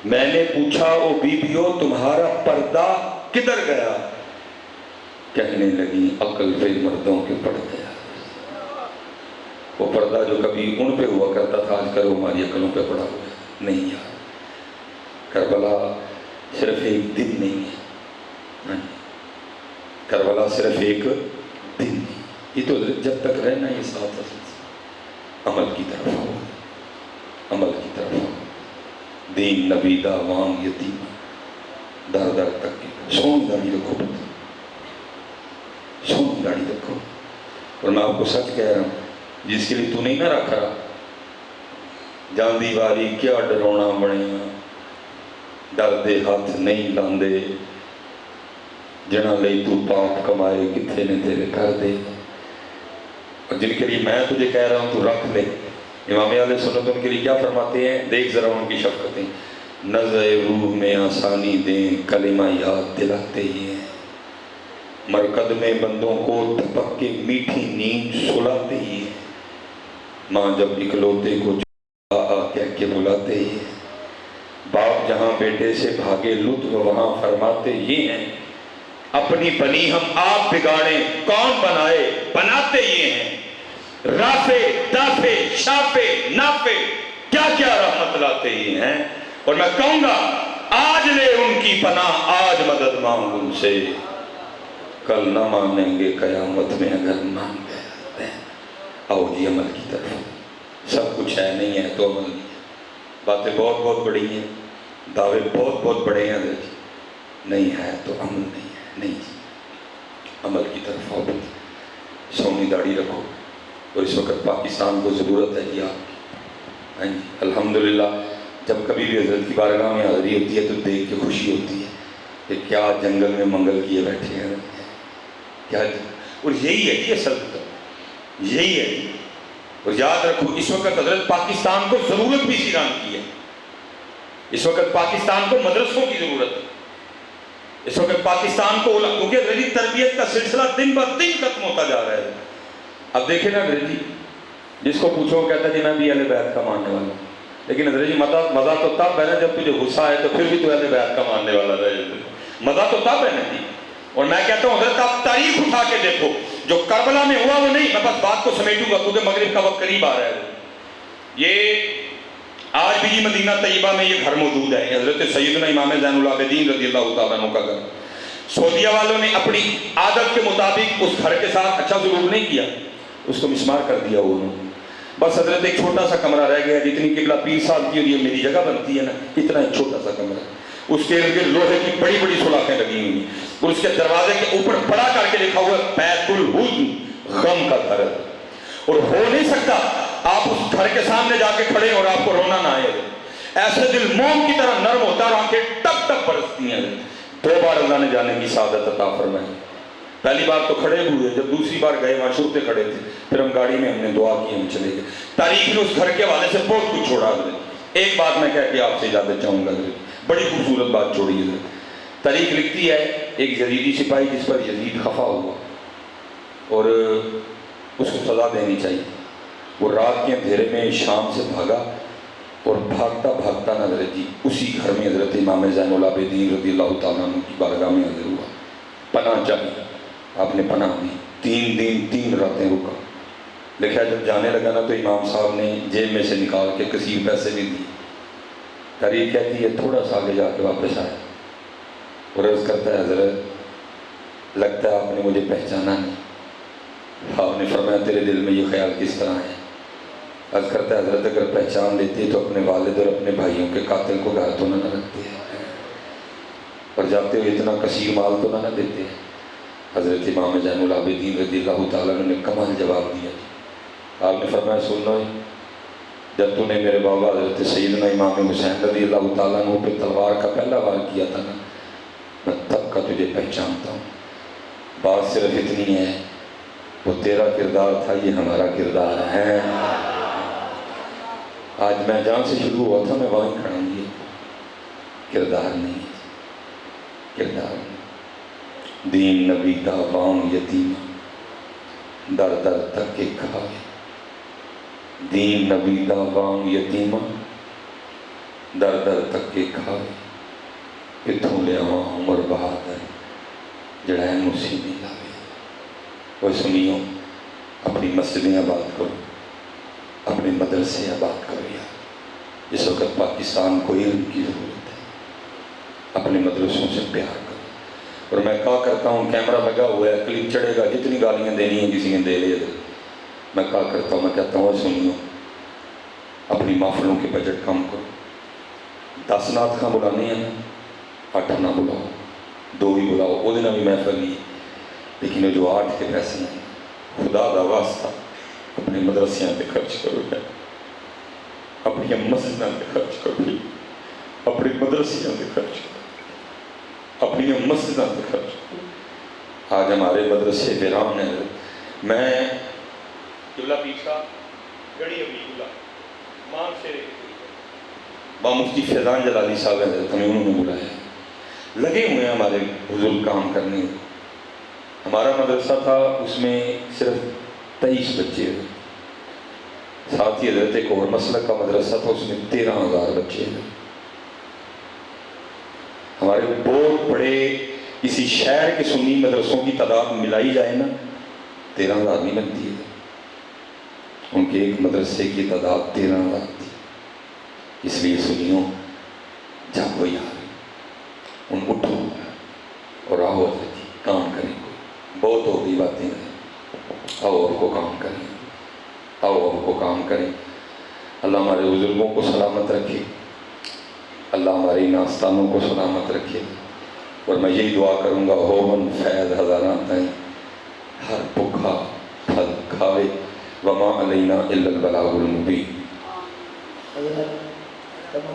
میں نے پوچھا او بیویو تمہارا پردہ کدھر گیا؟ کہنے لگی عقل پہ مردوں کے پڑ گیا۔ وہ پردہ جو کبھی ان پہ ہوا کرتا تھا آج کل وہ ہماری عقلوں پہ پڑا ہوا ہے۔ نہیں یار، کربلا صرف ایک دن نہیں ہے، کربلا صرف ایک دن نہیں، یہ تو جب تک رہنا یہ ساتھ عمل کی طرف ہو، عمل کی طرف ہو۔ دین نبی داوام یتیم در در تک کی سونی داڑھی رکھو، سونی داڑھی رکھو۔ اور میں آپ کو سچ کہہ رہا ہوں، جس کے لیے تو نہیں نہ رکھ رہا، جاندی واری کیا ڈرونا بنیا، ڈر دے ہاتھ نہیں لاندے، جنا لئی تو پاپ کمائے کتھے نے تیرے کر دے۔ اور جن کے لیے میں تجھے کہہ رہا ہوں تو رکھ لے۔ امام علیہ سنت ان کے لیے کیا فرماتے ہیں؟ دیکھ ذرا ان کی شفقتیں، نزع روح میں آسانی دیں، کلمہ یاد دلاتے ہی ہیں، مرکد میں بندوں کو تپک کے میٹھی نیند سلاتے ہی ہیں، ماں جب اکلوتے کو کہہ کے بلاتے ہی ہیں، باپ جہاں بیٹے سے بھاگے لطف وہاں فرماتے یہ ہیں، اپنی بنی ہم آپ بگاڑیں کون بنائے بناتے یہ ہیں، رافے دافے شافے نافے کیا کیا رحمت لاتے ہی ہیں۔ اور میں کہوں گا آج لے ان کی پناہ، آج مدد مانگ ان سے، کل نہ مانیں گے قیامت میں اگر مان گئے۔ آؤ جی عمل کی طرف، سب کچھ ہے نہیں ہے تو عمل نہیں ہے، باتیں بہت بہت بڑی ہیں، دعوے بہت بہت بڑے ہیں، نہیں ہے تو عمل نہیں ہے، نہیں جی عمل کی طرف آؤ، سونی داڑھی رکھو۔ اور اس وقت پاکستان کو ضرورت ہے جی آپ، ہاں جی الحمدللہ جب کبھی بھی حضرت کی بارگاہ میں حاضری ہوتی ہے تو دیکھ کے خوشی ہوتی ہے کہ کیا جنگل میں منگل کیے بیٹھے ہیں، کیا، اور یہی ہے جی اصل تو یہی ہے جی۔ اور یاد رکھو اس وقت حضرت پاکستان کو ضرورت بھی اسی رنگ کی ہے، اس وقت پاکستان کو مدرسوں کی ضرورت ہے، اس وقت پاکستان کو کیونکہ حضرت تربیت کا سلسلہ دن بہ دن ختم ہوتا جا رہا ہے۔ اب دیکھیں نا حضرت جی، جس کو پوچھو کہتا ہے جی میں بھی اہل بیت کا ماننے والا ہوں، لیکن حضرت جی مزہ تو تب ہے نا جب تجھے غصہ ہے تو پھر بھی تو اہل بیت کا ماننے والا رہے، مزہ تو تب ہے نا جی۔ اور میں کہتا ہوں حضرت آپ تاریخ اٹھا کے دیکھو، جو کربلا میں ہوا وہ نہیں، میں بس بات کو سمیٹوں گا کیونکہ مغرب کا وقت قریب آ رہا ہے۔ یہ آج بھی مدینہ طیبہ میں یہ گھر موجود ہے، حضرت سیدنا امام زین العابدین رضی اللہ تعالیٰ عنہ کا گھر۔ سعودیہ والوں نے اپنی عادت کے مطابق اس گھر کے ساتھ اچھا سلوک نہیں کیا، اس کو مسمار کر دیا انہوں نے، بس حضرت ایک چھوٹا سا کمرہ رہ گیا، جتنی قبلہ پیر صاحب کی اور یہ میری جگہ بنتی ہے نا، اتنا ایک چھوٹا سا کمرہ، اس کے ارد گرد لوہے کی بڑی بڑی سلاخیں لگی ہوئی ہیں، اور اس کے دروازے کے اوپر بڑا کر کے لکھا ہوا ہے بیت الحزن، غم کا گھر۔ اور ہو نہیں سکتا آپ اس گھر کے سامنے جا کے کھڑے اور آپ کو رونا نہ آئے، ایسے دل موم کی طرح نرم ہوتا ہے اور آنکھیں ٹپ ٹپ برستی ہیں۔ 2 بار اللہ نے جانے کی سعادت عطا فرمائی، پہلی بار تو کھڑے ہوئے، جب دوسری بار گئے وہاں شرطے کھڑے تھے، پھر ہم گاڑی میں ہم نے دعا کی، ہم چلے گئے۔ تاریخ نے اس گھر کے حوالے سے بہت کچھ چھوڑا حضرت، ایک بات میں کہہ کے آپ سے اجازت چاہوں گا حضرت، بڑی خوبصورت بات چھوڑی حضرت۔ تاریخ لکھتی ہے ایک یزیدی سپاہی جس پر یزید خفا ہوا اور اس کو سزا دینی چاہیے، وہ رات کے اندھیرے میں شام سے بھاگا اور بھاگتا بھاگتا نا حضرت جی اسی گھر میں حضرت امام زین العابدین رضی اللہ تعالیٰ عنہ کی بارگاہ میں حاضر ہوا، پناہ چاہیے، آپ نے پناہ دی، 3 دن 3 راتیں رکا، لکھا جب جانے لگا نا تو امام صاحب نے جیب میں سے نکال کے کثیر پیسے بھی دیے، تاریخ کہتی ہے تھوڑا سا آگے جا کے واپس آیا اور عرض کرتا ہے حضرت لگتا ہے آپ نے مجھے پہچانا نہیں۔ آپ نے فرمایا تیرے دل میں یہ خیال کس طرح ہے؟ عرض کرتا ہے حضرت اگر پہچان لیتے تو اپنے والد اور اپنے بھائیوں کے قاتل کو گھر تو نہ رکھتے اور جاتے ہوئے اتنا کثیر مال تو نہ دیتے۔ حضرت امام زین العابدین رضی اللہ تعالیٰ نے کمال جواب دیا، آپ نے فرمایا سن لو، جب تو نے میرے بابا حضرت سیدنا امام حسین رضی اللہ تعالیٰ عنہ پہ تلوار کا پہلا وار کیا تھا نا، میں تب کا تجھے پہچانتا ہوں، بات صرف اتنی ہے وہ تیرا کردار تھا، یہ ہمارا کردار ہے۔ آج میں جہاں سے شروع ہوا تھا میں وہیں کھڑا ہوں، یہ کردار نہیں ہے، کردار نہیں۔ دین نبی دعوام یتیمہ در در تک کے کھائے، دین نبی دعوام یتیمہ در در تک کے کھائے کتوں لیا عمر بہادر جڑا ہے مصیبی لاوے۔ وہ سنیو اپنی مسجدیں آباد کرو، اپنے مدرسے آباد کرو یار، اس وقت پاکستان کو علم کی ضرورت ہے، اپنے مدرسوں سے پیار کرو۔ اور میں کہا کرتا ہوں، کیمرہ لگا ہوا ہے، کلپ چڑھے گا، جتنی گالیاں دینی ہیں کسی نے دے لے دے۔ میں کہا کرتا ہوں، میں کہتا ہوں سنیو اپنی محفلوں کے بجٹ کم کرو، 10 نعت خاں بلانے ہیں 8 نہ بلاؤ، 2 ہی بلاؤ، وہ دن بھی محفل نہیں، لیکن جو 8 کے پیسے ہیں خدا دا واسطہ اپنے مدرسیاں پہ خرچ کرو ہے، اپنی مسجدوں پہ خرچ کرو، اپنے مدرسیاں پہ خرچ کرو، اپنی مسجدوں پہ خرچ کرو۔ آج ہمارے مدرسے ویران ہیں۔ میں قبلہ پیر صاحب گڑی ابھی اللہ مان سے مفتی فیضان جلالی صاحب ہیں، ہمیں انہوں نے بلایا، لگے ہوئے ہیں ہمارے بزرگ کام کرنے۔ ہمارا مدرسہ تھا، اس میں صرف 23 بچے ہیں، ساتھ ہی حضرت ایک اور مسلک کا مدرسہ تھا، اس میں 13,000 بچے ہیں۔ ہمارے بہت بڑے کسی شہر کے سنی مدرسوں کی تعداد ملائی جائے نا 13,000 نہیں بنتی ہے، ان کے ایک مدرسے کی تعداد 13,000 تھی۔ اس لیے سنیوں جب وہ یار ان اٹھو اور آؤ حضرت کام کریں، بہت ہوتی باتیں ہیں، آؤ آپ کو کام کریں، آؤ آپ کو کام کریں۔ اللہ ہمارے بزرگوں کو سلامت رکھے، اللہ ہماری ناستانوں کو سلامت رکھے، اور میں یہی دعا کروں گا ہو من فیض ہزاراں تائیں ہر بھکھا پھل کھاوے وما علینا الا البلاغ المبین۔